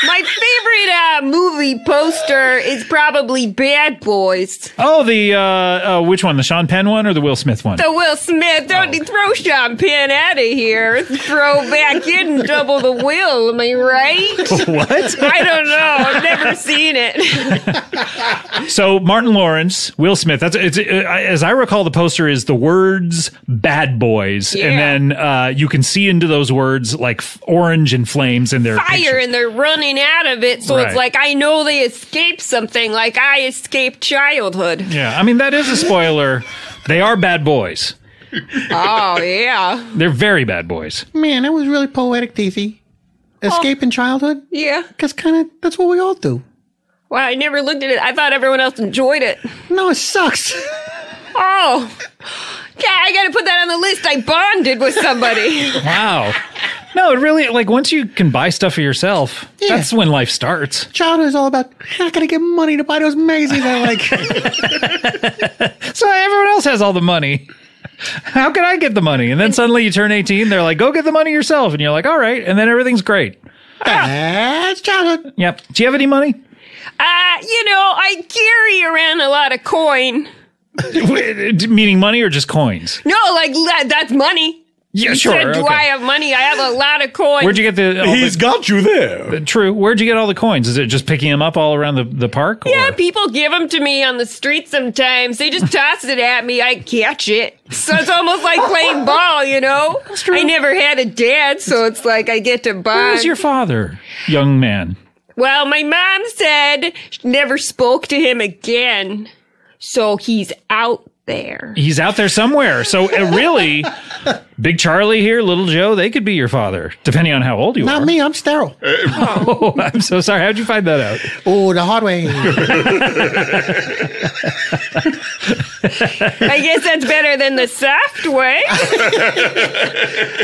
My favorite movie poster is probably Bad Boys. Oh, the which one? The Sean Penn one or the Will Smith one? The Will Smith, don't throw Sean Penn out of here. Throw back in and double the will. Am I right? What? I don't know. I've never seen it. So Martin Lawrence, Will Smith. As I recall, the poster is the words "Bad Boys," Yeah. and then you can see into those words like orange and flames in their Fire, picture. and they're running out of it. So Right. it's like I know they escaped something. Like I escaped childhood. Yeah, I mean that is a spoiler. They are bad boys. Oh yeah, They're very bad boys. Man, that was really poetic, Teethy. Escaping childhood? yeah. Because kind of, that's what we all do. Well, I never looked at it. I thought everyone else enjoyed it. No, it sucks. Oh, yeah. I got to put that on the list. I bonded with somebody. Wow. No, it really like once you can buy stuff for yourself, Yeah. that's when life starts. Childhood is all about, I gotta get money to buy those magazines I like. So everyone else has all the money. How can I get the money? And then suddenly you turn 18, they're like, go get the money yourself. And you're like, all right. And then everything's great. That's childhood. Yep. Do you have any money? I carry around a lot of coin. Meaning money or just coins? No, like that's money. Yeah, You sure. said, do okay. I have money? I have a lot of coins. Where'd you get He's got you there. True. Where'd you get all the coins? Is it just picking them up all around the park? Yeah, or- people give them to me on the street sometimes. They just toss it at me. I catch it. So it's almost like playing ball, you know? true. I never had a dad, so it's like I get to bond. Who's your father, young man? Well, my mom said she never spoke to him again. So he's out there. He's out there somewhere. So really, Big Charlie here, Little Joe, they could be your father, depending on how old you are. Not me. I'm sterile. Oh, I'm so sorry. How'd you find that out? Oh, the hard way. I guess that's better than the soft way.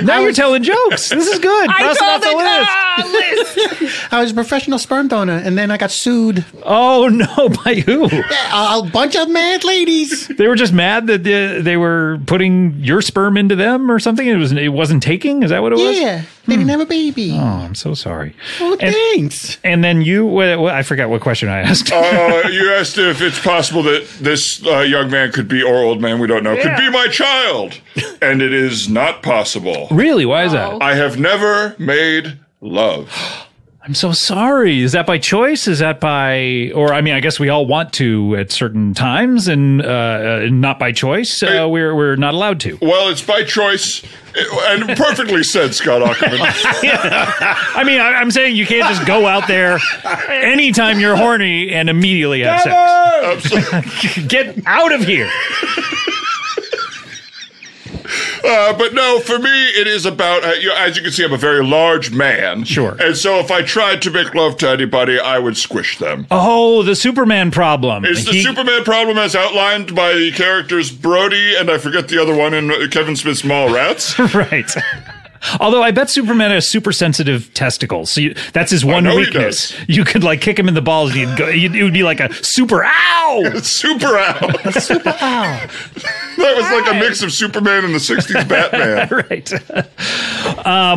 Now you're telling jokes. This is good. Cross it off the list. I was a professional sperm donor, and then I got sued. Oh, no. By who? A bunch of mad ladies. They were just mad that they were putting your sperm into them or something? It wasn't taking? Is that what it was? Yeah. They didn't have a baby. Oh, I'm so sorry. Oh, thanks. And then you, I forgot what question I asked. You asked if it's possible that this young man could be, or old man, we don't know, could be my child. And it is not possible. Really? Why is that? I have never made love. I'm so sorry. Is that by choice? Is that by, or I mean, I guess we all want to at certain times, and not by choice. We're not allowed to. Well, it's by choice, and perfectly said, Scott Ackerman. I mean, I'm saying you can't just go out there anytime you're horny and immediately have sex. Get out of here. But no, for me, it is about, as you can see, I'm a very large man. Sure. And so if I tried to make love to anybody, I would squish them. Oh, the Superman problem. It's the Superman problem as outlined by the characters Brody, and I forget the other one in Kevin Smith's Mallrats. Right. Although I bet Superman has super sensitive testicles, so that's his one weakness. You could kick him in the balls, and it would be like a super ow, super ow, super ow. That was like a mix of Superman and the '60s Batman. Right.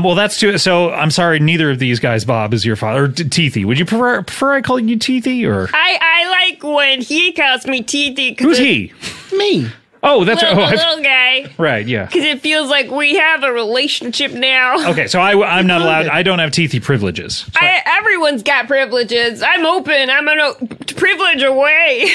Well, that's too. So I'm sorry, neither of these guys, Bob, is your father. Or Teethy. Would you prefer I call you Teethy or? I like when he calls me Teethy. Who's he? Me. Oh, that's little guy. Right, yeah. Because it feels like we have a relationship now. Okay, so I'm not allowed. I don't have teethy privileges. So everyone's got privileges. I'm open. I'm gonna privilege away.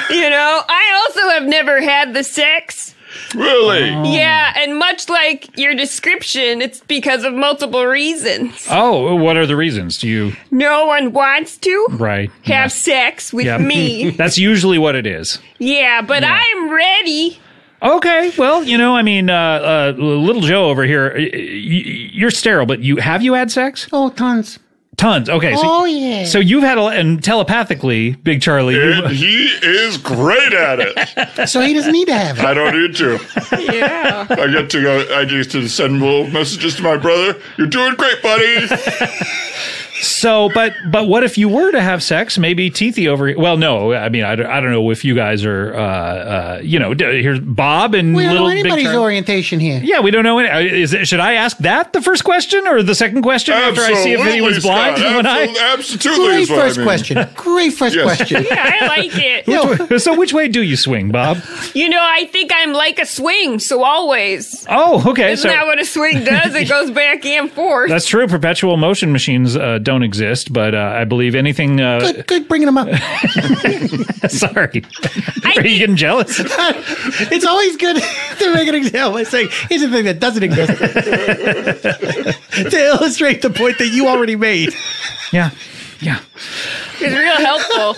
I also have never had the sex. Really? Oh. Yeah, and much like your description, it's because of multiple reasons. Oh, what are the reasons? Do you? No one wants to have sex with me. That's usually what it is. Yeah, but I'm ready. Okay, well, I mean, little Joe over here, you're sterile, but have you had sex? Oh, tons. Tons. Okay. So, yeah. So you've had and telepathically, Big Charlie. He is great at it. So he doesn't need to have it. I don't need to. Yeah. I get to send little messages to my brother. You're doing great, buddy. So, but what if you were to have sex? Maybe Teethy over. Well, no. I mean, I don't know if you guys are. Here's Bob and we don't little know anybody's Big Charlie. Orientation here. Yeah, we don't know. Should I ask that the first question or the second question after I see if anyone's blind? Absolutely. Great first question. Great first question. Yeah, I like it. So which way do you swing, Bob? I think I'm like a swing, so always. Oh, okay. Isn't that what a swing does? It goes back and forth. That's true. Perpetual motion machines don't exist, but I believe anything. Good bringing them up. Sorry. Are you getting jealous? It's always good to make an example by saying, here's the thing that doesn't exist. To illustrate the point that you already made. Yeah. It's real helpful.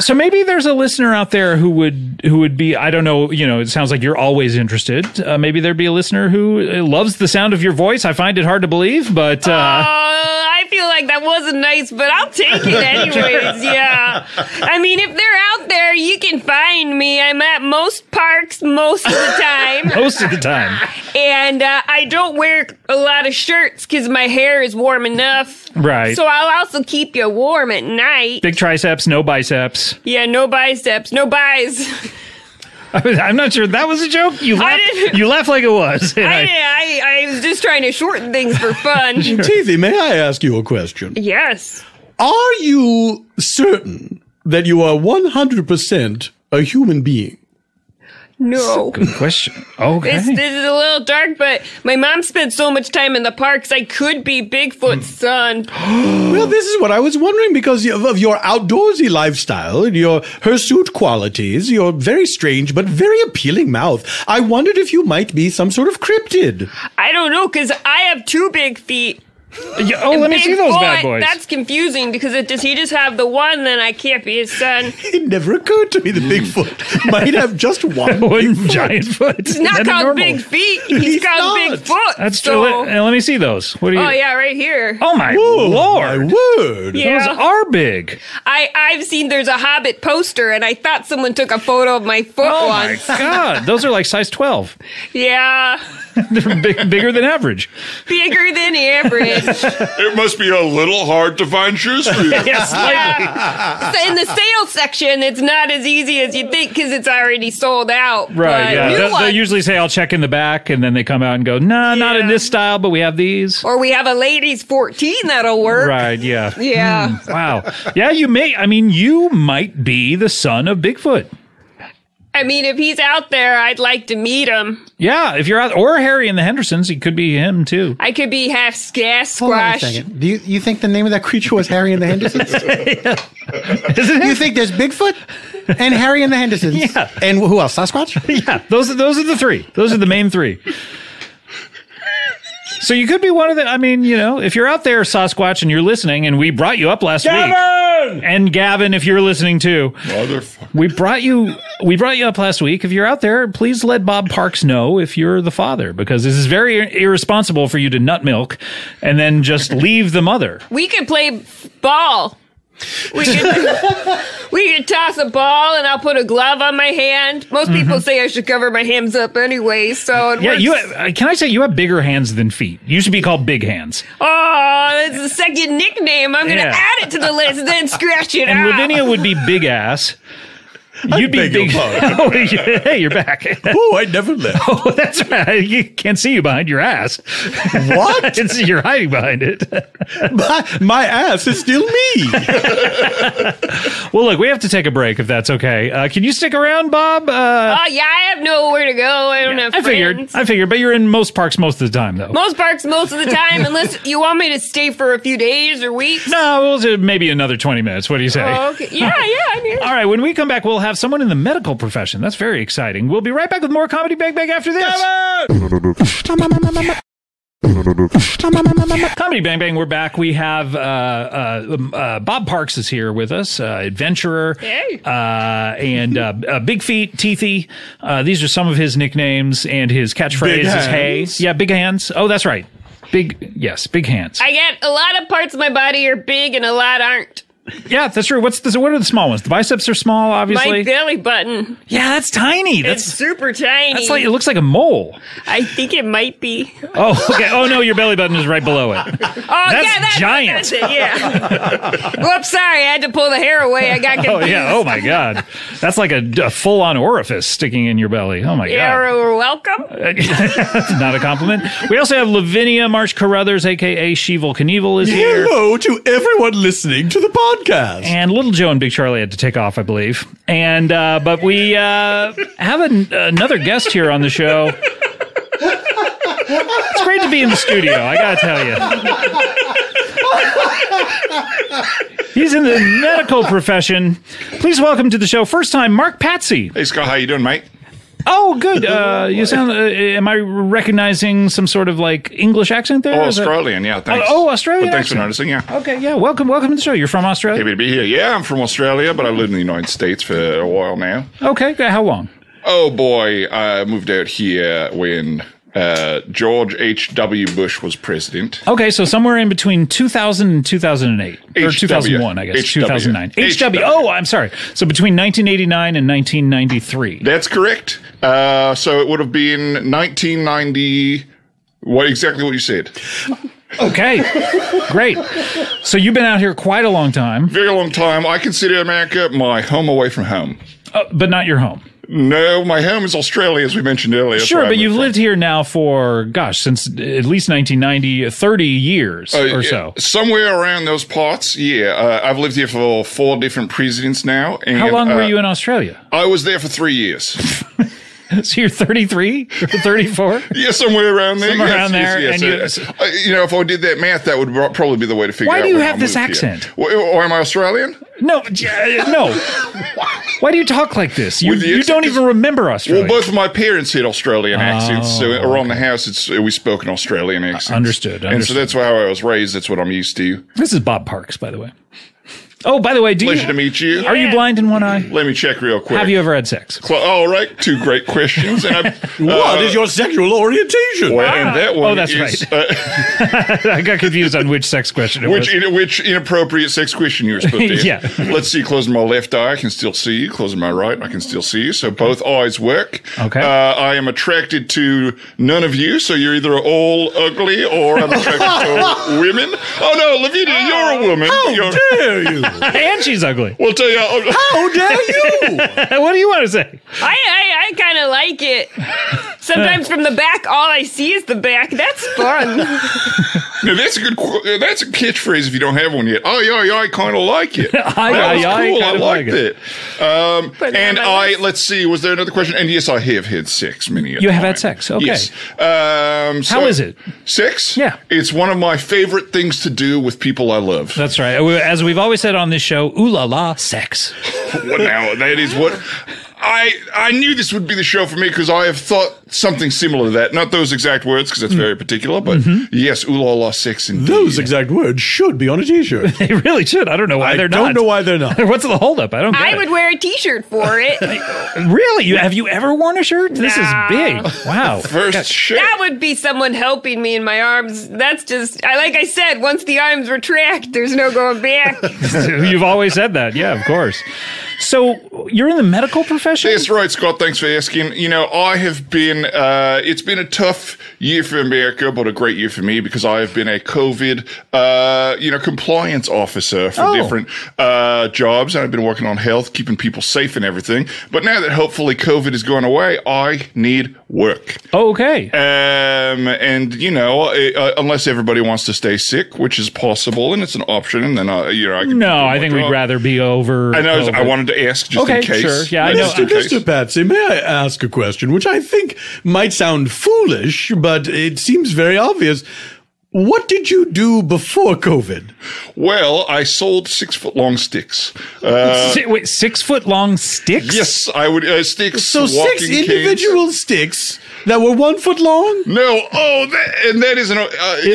So maybe there's a listener out there who would be, I don't know, it sounds like you're always interested. Maybe there'd be a listener who loves the sound of your voice. I find it hard to believe, but I feel like that wasn't nice, but I'll take it anyways. Yeah. I mean, if they're out there, you can find me. I'm at most parks most of the time. Most of the time. And I don't wear a lot of shirts because my hair is warm enough. Right. So I'll also keep you warm at night. Big triceps, no biceps. Yeah, no biceps, no bis. I'm not sure that was a joke. You laugh like it was. I was just trying to shorten things for fun. Teethy, may I ask you a question? Yes. Are you certain that you are 100% a human being? No. Good question. Okay. This is a little dark, but my mom spent so much time in the parks, I could be Bigfoot's son. Well, this is what I was wondering because of your outdoorsy lifestyle and your hirsute qualities, your very strange but very appealing mouth. I wondered if you might be some sort of cryptid. I don't know, because I have 2 big feet. Yeah, oh, let me see those bad boys. That's confusing because does he just have the one? Then I can't be his son. It never occurred to me that Bigfoot might have just one big foot. giant foot. He's not called Big Feet. He's called not. Bigfoot. That's true. Let me see those. What are you? Oh yeah, right here. Oh my Oh, lord! my word. Yeah. Those are big. I've seen there's a Hobbit poster, and I thought someone took a photo of my foot Oh my once. god! Those are like size 12. Yeah, They're bigger than average. bigger than average. It must be a little hard to find shoes for you. Yes. Yeah. So in the sales section, it's not as easy as you think because it's already sold out. Right, But yeah. new They'll ones- usually say, I'll check in the back, and then they come out and go, nah, not in Yeah. this style, but we have these. Or we have a ladies 14 that'll work. Right, yeah. Yeah. Wow. Yeah, you might be the son of Bigfoot. I mean, if he's out there, I'd like to meet him. Yeah, if you're out, or Harry and the Hendersons, he could be him too. I could be half gas Hold on a squash. second. Do you think the name of that creature was Harry and the Hendersons? Isn't You it? think there's Bigfoot and Harry and the Hendersons? Yeah. And who else? Sasquatch? Yeah, those are the three. Those are the main three. So you could be one of the. I mean, if you're out there, Sasquatch, and you're listening, and we brought you up last week, and Gavin, if you're listening too, Motherfucker. we brought you up last week. If you're out there, please let Bob Parks know if you're the father, because this is very irresponsible for you to nut milk and then just leave the mother. We could play ball. We could toss a ball, and I'll put a glove on my hand. Most people say I should cover my hands up anyway, so it Yeah, works. can I say you have bigger hands than feet? You should be called Big Hands. Oh, that's the second nickname. I'm going to Yeah. add it to the list, then scratch it And out. Lavinia would be Big Ass. You'd be beg your big. pardon. Oh, hey, you're back. Oh, I never left. Oh, that's right. You can't see you behind your ass. What? I can see you're hiding behind it. My ass is still me. Well, look, we have to take a break if that's okay. Can you stick around, Bob? Oh, yeah, I have nowhere to go. I don't have I friends. figured, but you're in most parks most of the time, though. Most parks most of the time, unless you want me to stay for a few days or weeks. No, we'll do maybe another 20 minutes. What do you say? Oh, okay. Yeah, I'm here. All right, when we come back, we'll have someone in the medical profession. That's very exciting. We'll be right back with more Comedy Bang Bang after this. Comedy Bang Bang, we're back. We have Bob Parks is here with us, adventurer, Hey. and Big Feet, Teethy. These are some of his nicknames, and his catchphrase Big is "Hey." hands. Yeah, big hands. Oh, that's right. Big hands. I get a lot of parts of my body are big and a lot aren't. Yeah, that's true. What are the small ones? The biceps are small, obviously. My belly button. Yeah, that's tiny. It's That's super tiny. that's like it looks like a mole. I think it might be. Oh, okay. Oh no, your belly button is right below it. Oh, That's yeah, that's giant. That's it, yeah. Whoops, sorry, I had to pull the hair away. I got confused. Oh yeah. Oh my God. That's like a full-on orifice sticking in your belly. Oh my God. You're welcome. That's not a compliment. We also have Lavinia Marsh Caruthers, aka Shevel Knievel, is here. Hello to everyone listening to the podcast. And Little Joe and Big Charlie had to take off, I believe. And but we have another guest here on the show. It's great to be in the studio, I gotta tell you. He's in the medical profession. Please welcome to the show, first time, Mark Patsy. Hey, Scott, how you doing, mate? Oh, good. You sound. Am I recognizing some sort of like English accent there? Oh, Is that- Australian, yeah, thanks. Oh, Australian But thanks for accent. noticing, yeah. Okay, yeah. Welcome to the show. You're from Australia. Happy to be here. Yeah, I'm from Australia, but I've lived in the United States for a while now. Okay, how long? Oh, boy, I moved out here when George H.W. Bush was president. Okay, so somewhere in between 2000 and 2008. Or HW. 2001, I guess. HW. 2009. HW. HW. Oh, I'm sorry. So between 1989 and 1993. That's correct. So it would have been 1990... Exactly what you said. Okay, great. So you've been out here quite a long time, Very long time. I consider America my home away from home. but not your home. No, my home is Australia, as we mentioned earlier. That's Sure, where I but moved you've from. lived here now for, since at least 1990, 30 years or so. Somewhere around those parts, yeah. I've lived here for 4 different presidents now. And, How long were you in Australia? I was there for 3 years. So you're 33 or 34? Yeah, somewhere around there. Somewhere Yes, around there, yes, yes. and if I did that math, that would probably be the way to figure out. Why do you when have I this moved here. accent? Or am I Australian? No. Why do you talk like this? You don't even remember Australia. Well, both of my parents had Australian accents, so around the house, we spoke an Australian accent. Understood. And so that's how I was raised. That's what I'm used to. This is Bob Parks, by the way. Oh, by the way, Pleasure to meet you. Are you blind in one eye? Let me check real quick. Have you ever had sex? All right, two great questions. And what is your sexual orientation? Well, and that one that's is, right. I got confused on which sex question it was. Which inappropriate sex question you were supposed to ask. Yeah. Let's see. Closing my left eye, I can still see you. Closing my right, I can still see you. So both eyes work. Okay. I am attracted to none of you, so you're either all ugly or I'm attracted to women. Oh, no, Lavinia, you're a woman. How dare you? And she's ugly. We'll tell you. How dare you? What do you want to say? I kind of like it. Sometimes from the back, all I see is the back. That's fun. Now, that's a catchphrase if you don't have one yet. I kind of like it. Cool. I like it. that. And let's see, was there another question? And yes, I have had sex many a time. You have had sex, okay. Yes. How is it? Sex? Yeah. It's one of my favorite things to do with people I love. That's right. As we've always said on this show, ooh la la, sex. Well, now, that is what... I knew this would be the show for me because I have thought something similar to that. Not those exact words because that's very particular, but yes, ooh la la, sex indeed. Those exact words should be on a t-shirt. They really should. I don't know why they're not. I don't know why they're not. What's the holdup? I don't get I it. would wear a t-shirt for it. Really? Have you ever worn a shirt? This is big. Wow. First shirt. That would be someone helping me in my arms. That's just, like I said, once the arms retract, there's no going back. You've always said that. Yeah, of course. So you're in the medical profession? That's right, Scott. Thanks for asking. You know, I have been, it's been a tough year for America, but a great year for me because I have been a COVID, compliance officer for different jobs. And I've been working on health, keeping people safe and everything. But now that hopefully COVID is going away, I need work. Oh, okay. And, unless everybody wants to stay sick, which is possible and it's an option, and then, I can. No, I think we'd rather be over. I know. COVID. I wanted to ask just in case. Sure. Yeah, I know. Mr. Patsy, may I ask a question, which I think might sound foolish, but it seems very obvious. What did you do before COVID? Well, I sold 6-foot-long sticks. Wait, 6-foot-long sticks? Yes, I would sticks. So 6 individual sticks that were 1 foot long? No. Oh, that isn't.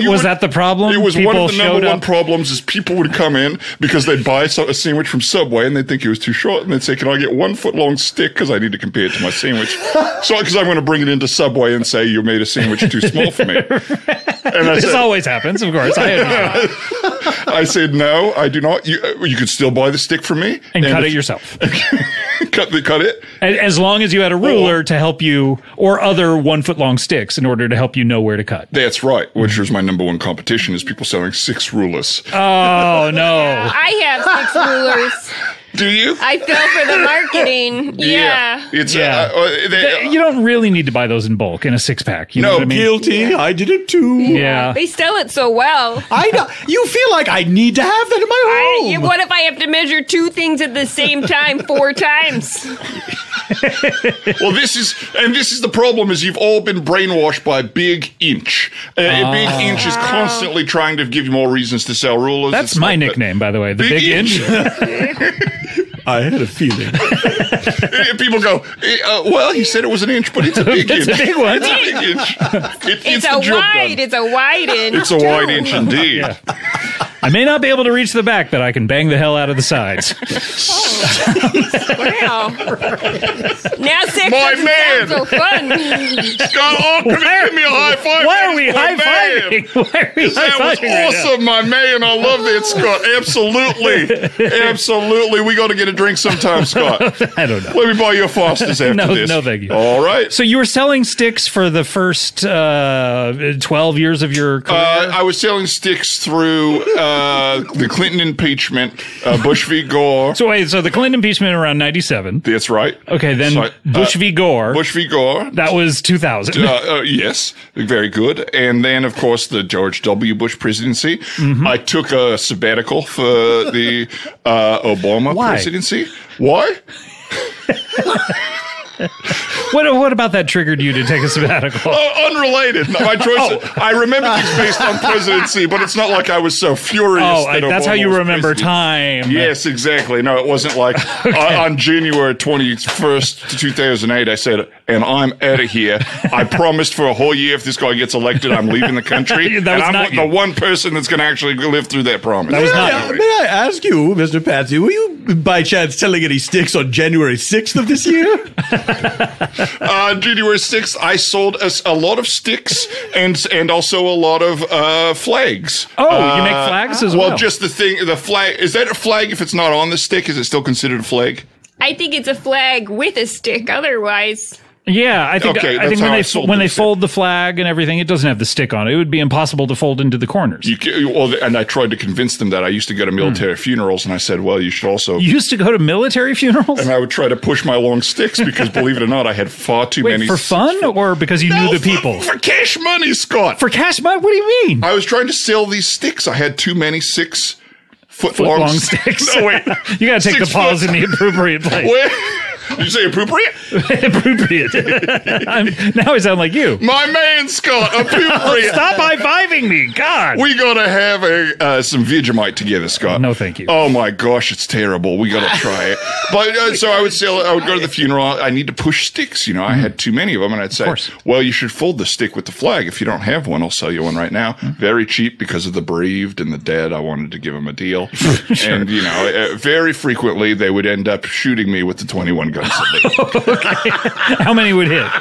Was that the problem? It was people one of the number one up? problems is people would come in because they'd buy a sandwich from Subway and they'd think it was too short and they'd say, "Can I get 1 foot long stick because I need to compare it to my sandwich?" So because I'm going to bring it into Subway and say you made a sandwich too small for me. And I This always happens, of course. I said, no, I do not. You could still buy the stick from me. And cut it yourself. cut it. As long as you had a ruler to help you, or other 1 foot long sticks in order to help you know where to cut. That's right, which was my number one competition, is people selling 6 rulers. Oh, no. I have 6 rulers. Do you? I fell for the marketing. Yeah. It's you don't really need to buy those in bulk in a 6-pack. You know what I mean? Guilty. I did it too. Yeah. They sell it so well. I know. You feel like I need to have that in my home. What if I have to measure 2 things at the same time 4 times? Well, this is the problem, is you've all been brainwashed by Big Inch. Big Inch is constantly trying to give you more reasons to sell rulers. That's my nickname, by the way. The Big Inch. I had a feeling. People go, well, he said it was an inch, but it's a big inch. It's a big one. It's a big inch. It's a wide inch. It's a wide inch indeed. Yeah. I may not be able to reach the back, but I can bang the hell out of the sides. Wow. Now sex My doesn't man. sound so fun. Scott, give me a high five. Why are we high-fiving? That was awesome, my man. I love that, Scott. Absolutely. We got to get a drink sometime, Scott. I don't know. Let me buy you a Foster's after this. No, thank you. All right. So you were selling sticks for the first 12 years of your career? I was selling sticks through the Clinton impeachment, Bush v. Gore. So the Clinton impeachment around 97. That's right. Okay, then Bush v. Gore. Bush v. Gore. That was 2000. Yes, very good. And then, of course, the George W. Bush presidency. Mm-hmm. I took a sabbatical for the Obama presidency. Why? What about that triggered you to take a sabbatical? Unrelated. My choice. I remember things based on presidency, but it's not like I was so furious. That's how you remember time. Yes, exactly. No, it wasn't like on January 21st, 2008, I said, and I'm out of here. I promised for a whole year if this guy gets elected, I'm leaving the country. That was and not I'm the one person that's going to actually live through that promise. That was not May I ask you, Mr. Patsy, were you by chance telling any sticks on January 6th of this year? January 6th, I sold a lot of sticks and also a lot of flags. Oh, you make flags as well? Well, just the flag. Is that a flag if it's not on the stick? Is it still considered a flag? I think it's a flag with a stick. Otherwise, yeah, I think when they fold the flag and everything, it doesn't have the stick on it. It would be impossible to fold into the corners. And I tried to convince them that I used to go to military funerals, and I said, well, you should also... You used to go to military funerals? And I would try to push my long sticks because, believe it or not, I had far too many... for fun or because you knew the people? For cash money, Scott. For cash money? What do you mean? I was trying to sell these sticks. I had too many 6 foot long sticks. No, wait. You got to take the pause in the appropriate place. Did you say appropriate? Appropriate. Now I sound like you. My man, Scott, appropriate. Stop high-fiving me. God. We got to have some Vegemite together, Scott. No, thank you. Oh, my gosh, it's terrible. We got to try it. But so I would go to the funeral. I need to push sticks. I had too many of them. And I'd say, well, you should fold the stick with the flag. If you don't have one, I'll sell you one right now. Very cheap because of the bereaved and the dead. I wanted to give them a deal. Sure. And, very frequently they would end up shooting me with the 21 guns. Okay. How many would hit?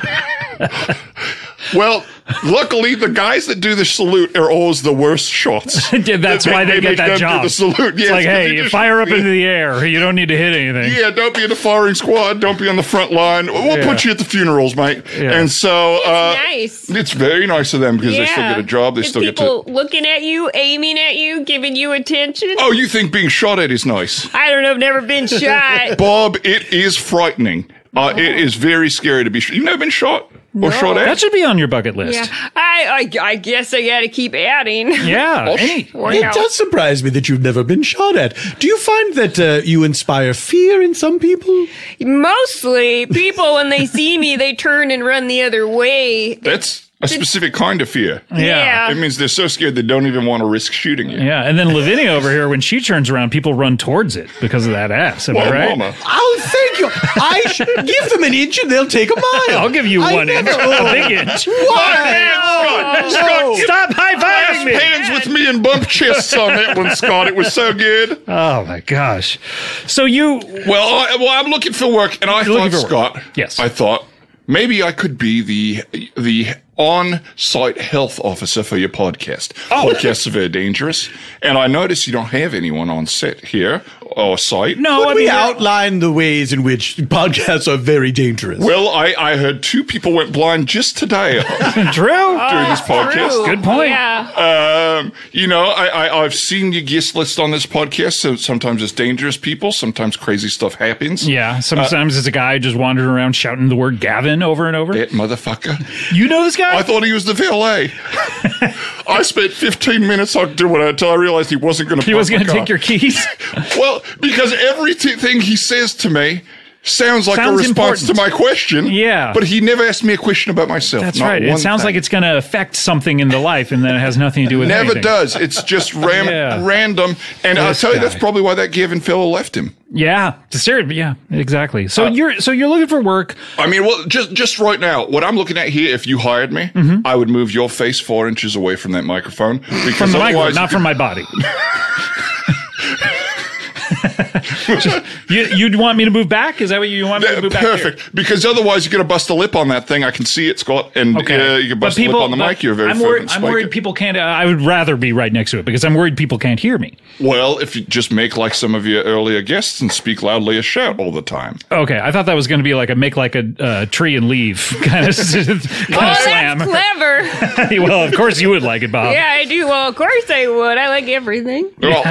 Well, luckily, the guys that do the salute are always the worst shots. Yeah, that's why they get that job. Do the salute. It's like, hey, you fire up into the air. You don't need to hit anything. Yeah, don't be in the firing squad. Don't be on the front line. We'll put you at the funerals, mate. Yeah. And so, nice. It's very nice of them because they still get a job. They still get people looking at you, aiming at you, giving you attention. Oh, you think being shot at is nice? I don't know. I've never been shot. Bob, it is frightening. It is very scary to be shot. You've never been shot? Or shot at? That should be on your bucket list. Yeah, I guess I got to keep adding. Yeah. It does surprise me that you've never been shot at. Do you find that you inspire fear in some people? Mostly. People, when they see me, they turn and run the other way. That's a specific kind of fear. Yeah. It means they're so scared they don't even want to risk shooting you. Yeah, and then Lavinia over here, when she turns around, people run towards it because of that ass. Am I right? Mama. Oh, thank you. I should give them an inch and they'll take a mile. I'll give you 1 inch. A big inch. Why? Scott, stop high-fiving me. Hands with me and bump chests on that one, Scott. It was so good. Oh, my gosh. So you... Well, I'm looking for work, and I thought, Scott... Yes. I thought, maybe I could be the on-site health officer for your podcast. Podcasts are very dangerous. And I notice you don't have anyone on set here or site. No, Could we outline the ways in which podcasts are very dangerous? Well, I heard 2 people went blind just today. True. During this podcast. True. Good point. Yeah. I've seen your guest list on this podcast, so sometimes it's dangerous people, sometimes crazy stuff happens. Yeah, sometimes it's a guy just wandering around shouting the word Gavin over and over. That motherfucker. You know this guy? I thought he was the valet. I spent 15 minutes doing it until I realized he wasn't going to. He was going to take your keys. Well, because everything he says to me sounds like a response to my question. Yeah. But he never asked me a question about myself. That's right. It sounds like it's going to affect something in the life, and then it has nothing to do with Never anything. does. It's just random. And I'll tell you, that's probably why that Gavin fellow left him. Yeah. Yeah, exactly. So you're looking for work. I mean, well, just right now, what I'm looking at here, if you hired me, I would move your face 4 inches away from that microphone. Because from the microphone, not from my body. You'd want me to move back? Is that what you want me to move back? Perfect. Here? Because otherwise you're going to bust a lip on that thing. I can see it, Scott. And you can bust a lip on the mic. You're very I'm worried people can't. I would rather be right next to it because I'm worried people can't hear me. Well, if you just make like some of your earlier guests and speak loudly as shout all the time. Okay. I thought that was going to be like a tree and leave kind of slam. That's clever. Well, of course you would like it, Bob. Yeah, I do. Well, of course I would. I like everything. Well,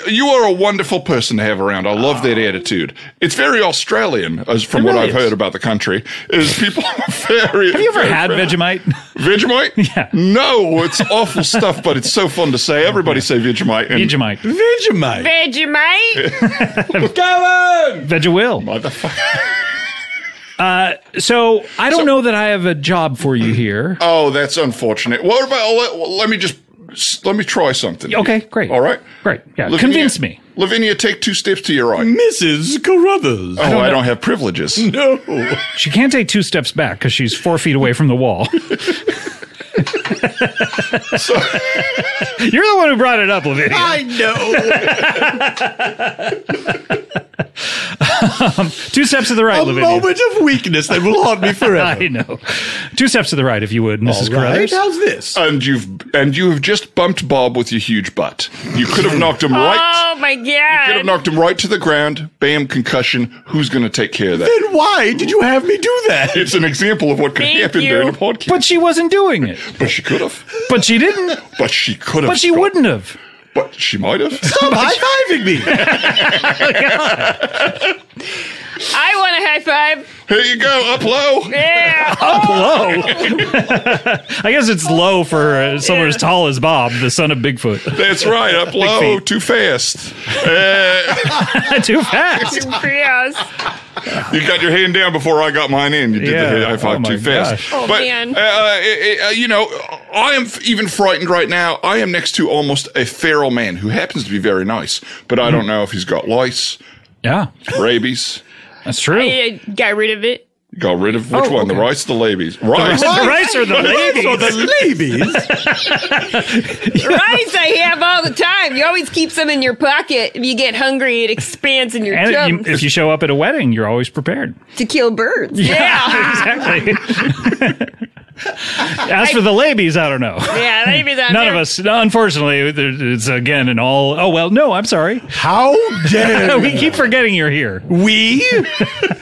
you are a wonderful person to have around. I love that attitude. It's very Australian, as from what I've heard about the country. Is people are very. Have you ever had Vegemite? Vegemite? Yeah. No, it's awful stuff, but it's so fun to say. Everybody say Vegemite. Vegemite. Vegemite. Go on! Veg-a-will. Motherfucker. So I don't know that I have a job for you here. Oh, that's unfortunate. What about, let me try something. Okay, great. All right? Great. Yeah, Lavinia, convince me. Lavinia, take 2 steps to your right. Mrs. Caruthers. Oh, I don't have privileges. No. She can't take 2 steps back because she's 4 feet away from the wall. You're the one who brought it up, Lavinia. I know. 2 steps to the right, A Lavinia. moment of weakness that will haunt me forever. I know. 2 steps to the right, if you would, Mrs. All right, Caruthers. how's this? And you have just bumped Bob with your huge butt. You could have knocked him right. Oh, my You could have God. knocked him right to the ground. Bam, concussion. Who's going to take care of that? Then why did you have me do that? It's an example of what could Thank happen you. during a podcast. But she wasn't doing it. But she could have. But she didn't. But she could have. But she Scott. wouldn't have. But she might have. Stop high-fiving me. I want a high five. Here you go. Up low. Yeah. Low. I guess it's low for someone as tall as Bob, the son of Bigfoot. That's right. Up low. feet. Too fast. Too fast. Yes. You got your hand down before I got mine in. You did Yeah. the high five Oh, my too fast. gosh. Oh, but, man. you know, I am even frightened right now. I am next to almost a feral man who happens to be very nice, but I don't know if he's got lice, Yeah, rabies. that's true. I got rid of it. Got rid of which one? The rice, the labies. Rice. The rice or the ladies? So the ladies. Rice I have all the time. You always keep some in your pocket. If you get hungry, it expands in your And chum if you show up at a wedding, you're always prepared. to kill birds. Yeah. Exactly. As for the ladies, I don't know. Yeah, maybe that. None of us, unfortunately, it's again an all. Oh, well, no, I'm sorry. How dare We keep forgetting you're here. we?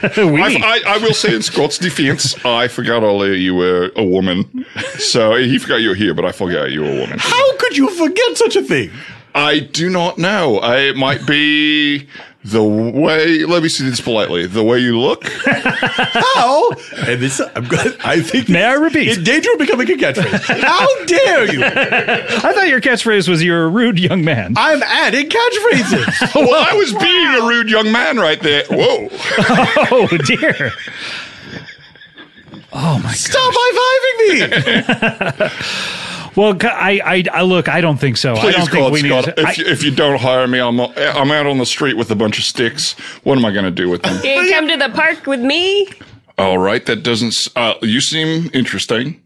I will say in Scott's defense, I forgot all you were a woman. So he forgot you were here, but I forgot you were a woman. How could you forget such a thing? I do not know. It might be the way, let me say this politely, the way you look. How? And this, I think. May I repeat? In danger of becoming a catchphrase. How dare you? I thought your catchphrase was "you're a rude young man." I'm adding catchphrases. Well, I was being a rude young man right there. Whoa. Oh dear. Oh my Stop high-fiving me. Well, I look. I don't think so. I Please, don't think we need. Scott, To, if you don't hire me, I'm out on the street with a bunch of sticks. What am I going to do with them? You come to the park with me? All right, that doesn't. You seem interesting.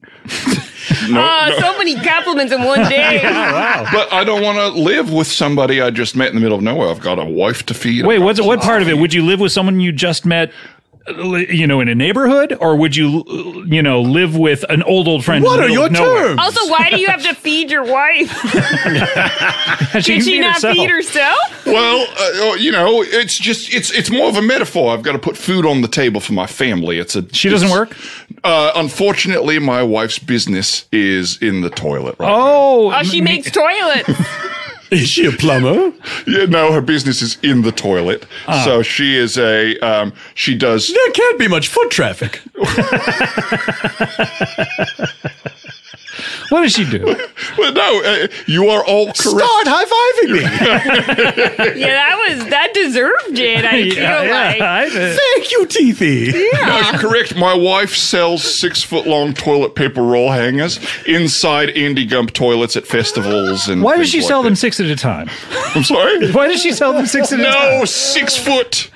No, So many compliments in one day. but I don't want to live with somebody I just met in the middle of nowhere. I've got a wife to feed. wait, what part of it? Would you live with someone you just met? You know, in a neighborhood, or would you, live with an old friend? What are your terms? Also, why do you have to feed your wife? Can Did she not feed herself? Well, it's more of a metaphor. I've got to put food on the table for my family. She doesn't work? Unfortunately, my wife's business is in the toilet right Oh, she makes toilets. Is she a plumber? Yeah, no, her business is in the toilet. So she is she does. There can't be much foot traffic. What does she do? Well, no, you are all correct. Start high-fiving me. Yeah, that deserved it, I feel like. Thank you, Teethy. No, you're correct. My wife sells 6-foot-long toilet paper roll hangers inside Andy Gump toilets at festivals and. Why does things she like sell them that. 6 at a time? I'm sorry. Why does she sell them 6 at a time? No, 6 foot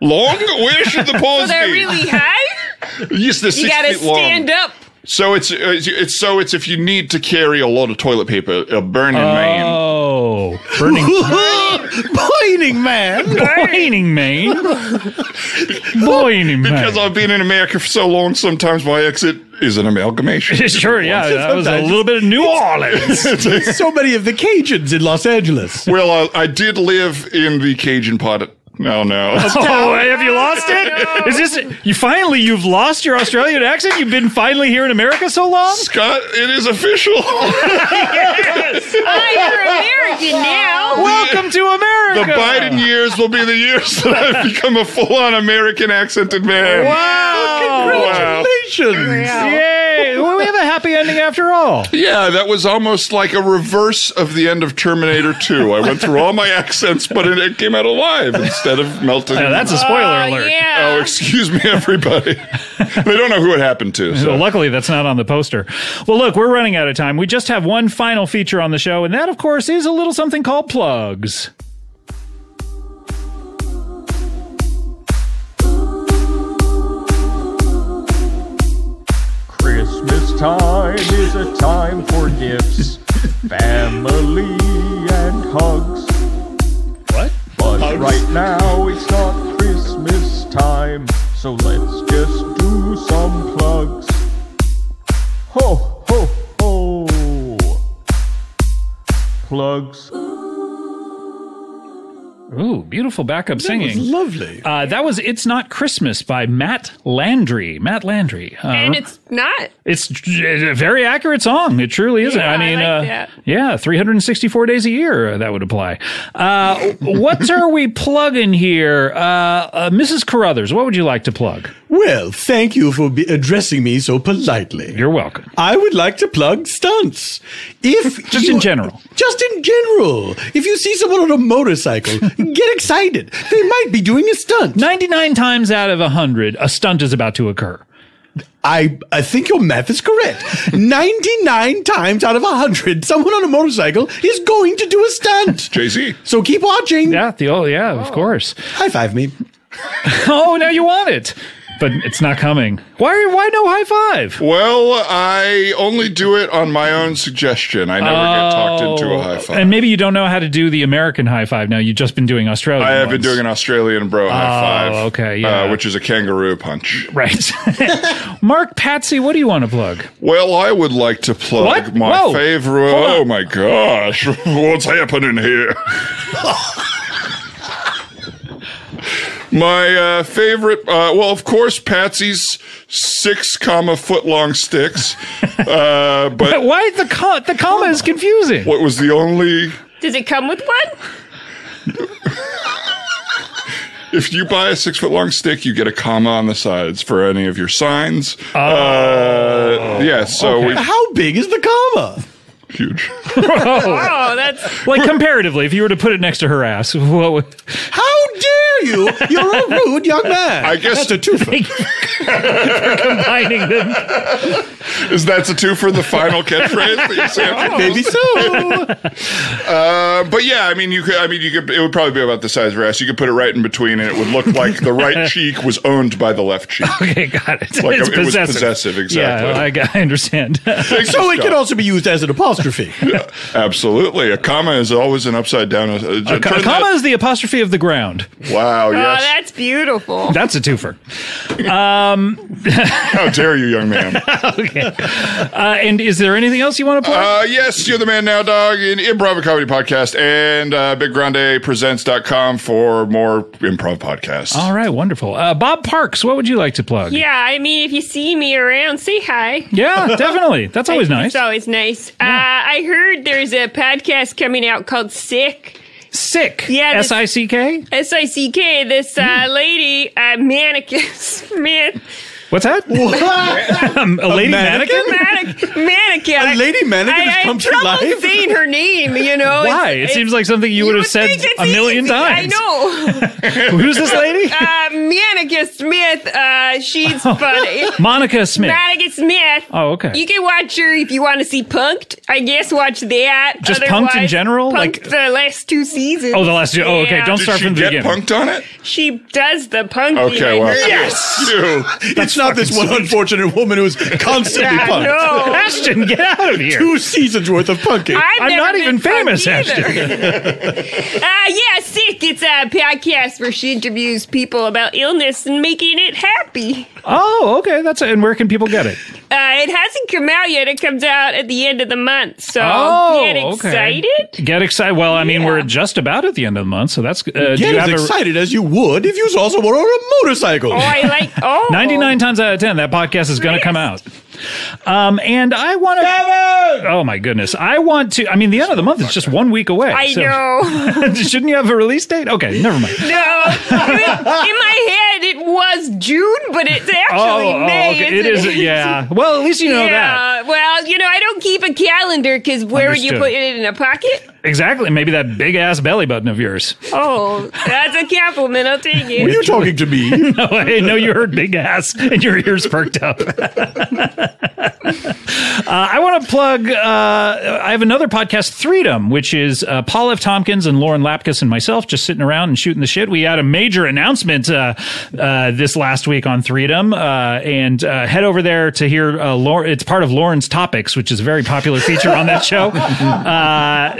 long. Where should the pause They're be? really high? Yes, they're 6 You gotta feet long. stand up. So it's if you need to carry a lot of toilet paper, a burning man. Oh, burning, Boiling man. boiling man, boiling Because man. I've been in America for so long, sometimes my exit is an amalgamation. Sure, yeah, that was a little bit of New Orleans. So many of the Cajuns in Los Angeles. Well, I did live in the Cajun part of. No. Oh, have you lost it? Is this you've lost your Australian accent? You've been finally here in America so long? Scott, it is official. Yes. You're American now. Welcome to The America. Biden years will be the years that I've become a full-on American accented man. Wow. Congratulations. Yay. Well, we have a happy ending after all. Yeah, that was almost like a reverse of the end of Terminator 2. I went through all my accents, but it came out alive instead of melting. That's a spoiler alert. Yeah. Oh, excuse me, everybody. They don't know who it happened to. So. Well, luckily, that's not on the poster. Well, look, we're running out of time. We just have one final feature on the show, and that, of course, is a little something called plugs. Christmas time is a time for gifts, family, and hugs. What? But right now it's not Christmas time, so let's just do some plugs. Ho, ho, ho. Plugs. Ooh, beautiful backup singing. That was lovely. That was It's Not Christmas by Matt Landry. Matt Landry. And it's not. It's a very accurate song. It truly is. Yeah, I mean, I like that. Yeah, 364 days a year, that would apply. What are we plugging here? Mrs. Caruthers, what would you like to plug? Well, thank you for addressing me so politely. You're welcome. I would like to plug stunts. Just in general. Just in general. If you see someone on a motorcycle, get excited. They might be doing a stunt. 99 times out of 100, a stunt is about to occur. I think your math is correct. 99 times out of 100, someone on a motorcycle is going to do a stunt. Jay-Z. So keep watching. Yeah, of course. High five me. Oh, now you want it. But it's not coming. Why no high five? Well, I only do it on my own suggestion. I never get talked into a high five. And maybe you don't know how to do the American high five now. You've just been doing Australian I have been ones. doing an Australian bro high five. Okay, yeah. Which is a kangaroo punch. Right. Mark Patsy, what do you want to plug? Well, I would like to plug What? my Whoa. favorite. Hold on. Oh my gosh, what's happening here? My favorite, well, of course, Patsy's 6-foot-long sticks. But Why the comma is confusing? what was the only? Does it come with one? If you buy a 6-foot-long stick, you get a comma on the sides for any of your signs. Yeah, so Okay. How big is the comma? huge. Oh, that's Like comparatively, if you were to put it next to her ass, what would... How dare you? You're a rude young man. I guess That's a twofer. combining them? Is that a two for the final catchphrase that you say? Maybe so. But yeah, I mean, you could. It would probably be about the size of your ass. You could put it right in between, and it would look like the right cheek was owned by the left cheek. Okay, got it. Like It's it was possessive, exactly. Yeah, I understand. So it can also be used as an apostrophe. Absolutely. A comma is always an upside down. A comma is the apostrophe of the ground. Wow. oh, Yes. that's beautiful. That's a twofer. How dare you, young man? Okay. And is there anything else you want to plug? Yes, You're the Man Now, Dog, an improv and comedy podcast, and BigGrandePresents.com for more improv podcasts. All right, wonderful. Bob Parks, what would you like to plug? Yeah, I mean, if you see me around, say hi. Yeah, definitely. That's always nice. It's always nice. I heard there's a podcast coming out called Sick. Sick. Yeah, this- S-I-C-K? SICK. This lady, Monika Smith. What's that? A lady mannequin? Mannequin. A lady mannequin has come to I have life? trouble saying her name, you know. Why? It seems like something you would have said think it's a million easy. times. I know. Who's this lady? Monika Smith. She's funny. Monica Smith. Monika Smith. Oh, okay. You can watch her if you want to see Punked. I guess watch that. Just Punked in general? Punked Like- the last two seasons. Oh, the last two. Oh, okay. Yeah. Don't Did start she from the get beginning. punked on it? She does the punking. Okay, I well, heard. yes. You. It's not this one unfortunate woman who's constantly Yeah, punked. no. Ashton, get out of here. 2 seasons worth of punking. I'm I'm never not been even famous, punked either. Ashton. Yeah, Sick. It's a podcast where she interviews people about illness and making it happy. Oh, okay. That's and where can people get it? It hasn't come out yet. It comes out at the end of the month. So Oh, get okay. excited. Get excited. Well, I mean, Yeah. we're just about at the end of the month, so that's. Do Get you as have excited as you would if you saw someone on a motorcycle. Oh, I like. Oh, 99 times out of 10, that podcast is going to come out. And I want to. Oh my goodness! I want to. I mean, the end of the month is just 1 week away. I so- know. Shouldn't you have a release date? Okay, never mind. No, in my head it was June, but it's actually May. Okay. It is. Yeah. Well, at least you know that. Well, I don't keep a calendar because where would you put it in a pocket? Exactly. Maybe that big ass belly button of yours. Oh, that's a compliment. I'll take it. Were you talking to me? No, I know you heard big ass and your ears perked up. I want to plug, I have another podcast, Freedom, which is Paul F. Tompkins and Lauren Lapkus and myself just sitting around and shooting the shit. We had a major announcement this last week on Freedom, and head over there to hear it's part of Lauren's Topics, which is a very popular feature on that show.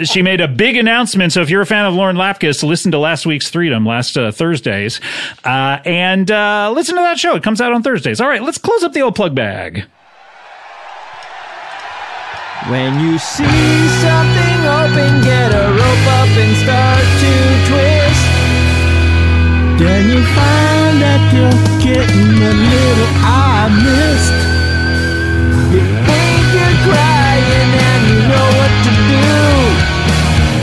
She made a big announcement, so if you're a fan of Lauren Lapkus, listen to last week's Freedom, last Thursdays, and listen to that show. It comes out on Thursdays. All right, let's close up the old plug bag. When you see something open, get a rope up and start to twist. Then you find that you're getting a little eye missed. You think you're crying and you know what to do.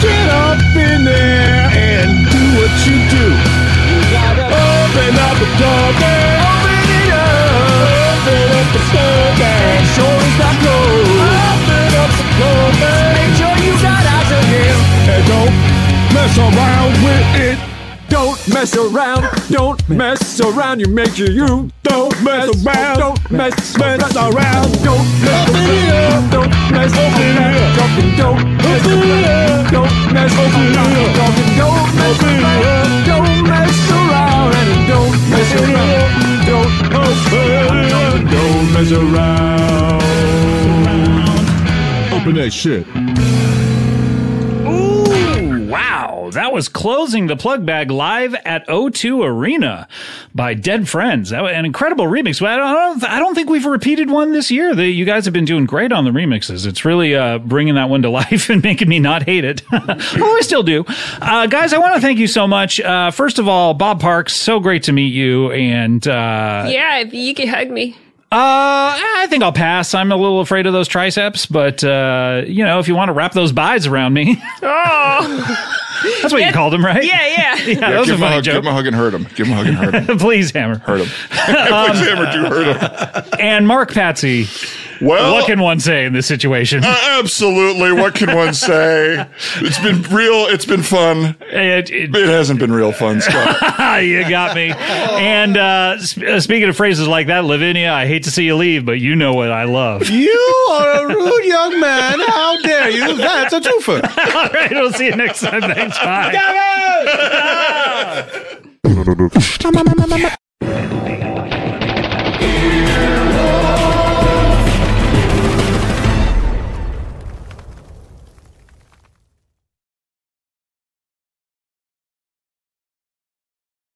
Get up in there and do what you do. You gotta open up the door, man. Open it up. Open up the door, man. And sure is not closed. Open up the door, man. Make sure you got eyes on him. And don't mess around with it. Don't mess around. Don't mess around. You make sure you don't mess around. Don't mess around. Don't mess around. Don't mess around. Don't mess around. Don't mess around. Don't mess around. Don't mess around. And don't mess around. Don't mess around. Don't mess around. Open that shit. Wow, that was Closing the Plug Bag live at O2 Arena by Dead Friends. That was an incredible remix. But I don't think we've repeated one this year. You guys have been doing great on the remixes. It's really bringing that one to life and making me not hate it. Although I still do. Guys, I want to thank you so much. First of all, Bob Parks, so great to meet you. And yeah, if you could hug me. I think I'll pass. I'm a little afraid of those triceps, but if you want to wrap those buys around me. Oh. That's what you called him, right? Yeah, that was a funny joke. Give him a hug and hurt him. Give him a hug and hurt him. Please, Hammer. Hurt him. Please, Hammer, do hurt him. And Mark Patsy. Well, what can one say in this situation? Absolutely. What can one say? It's been real. It's been fun. It hasn't been real fun, Scott. You got me. And speaking of phrases like that, Lavinia, I hate to see you leave, but you know what I love. You are a rude young man. How dare you? That's a twofer. All right. We'll see you next time. Thanks. Bye.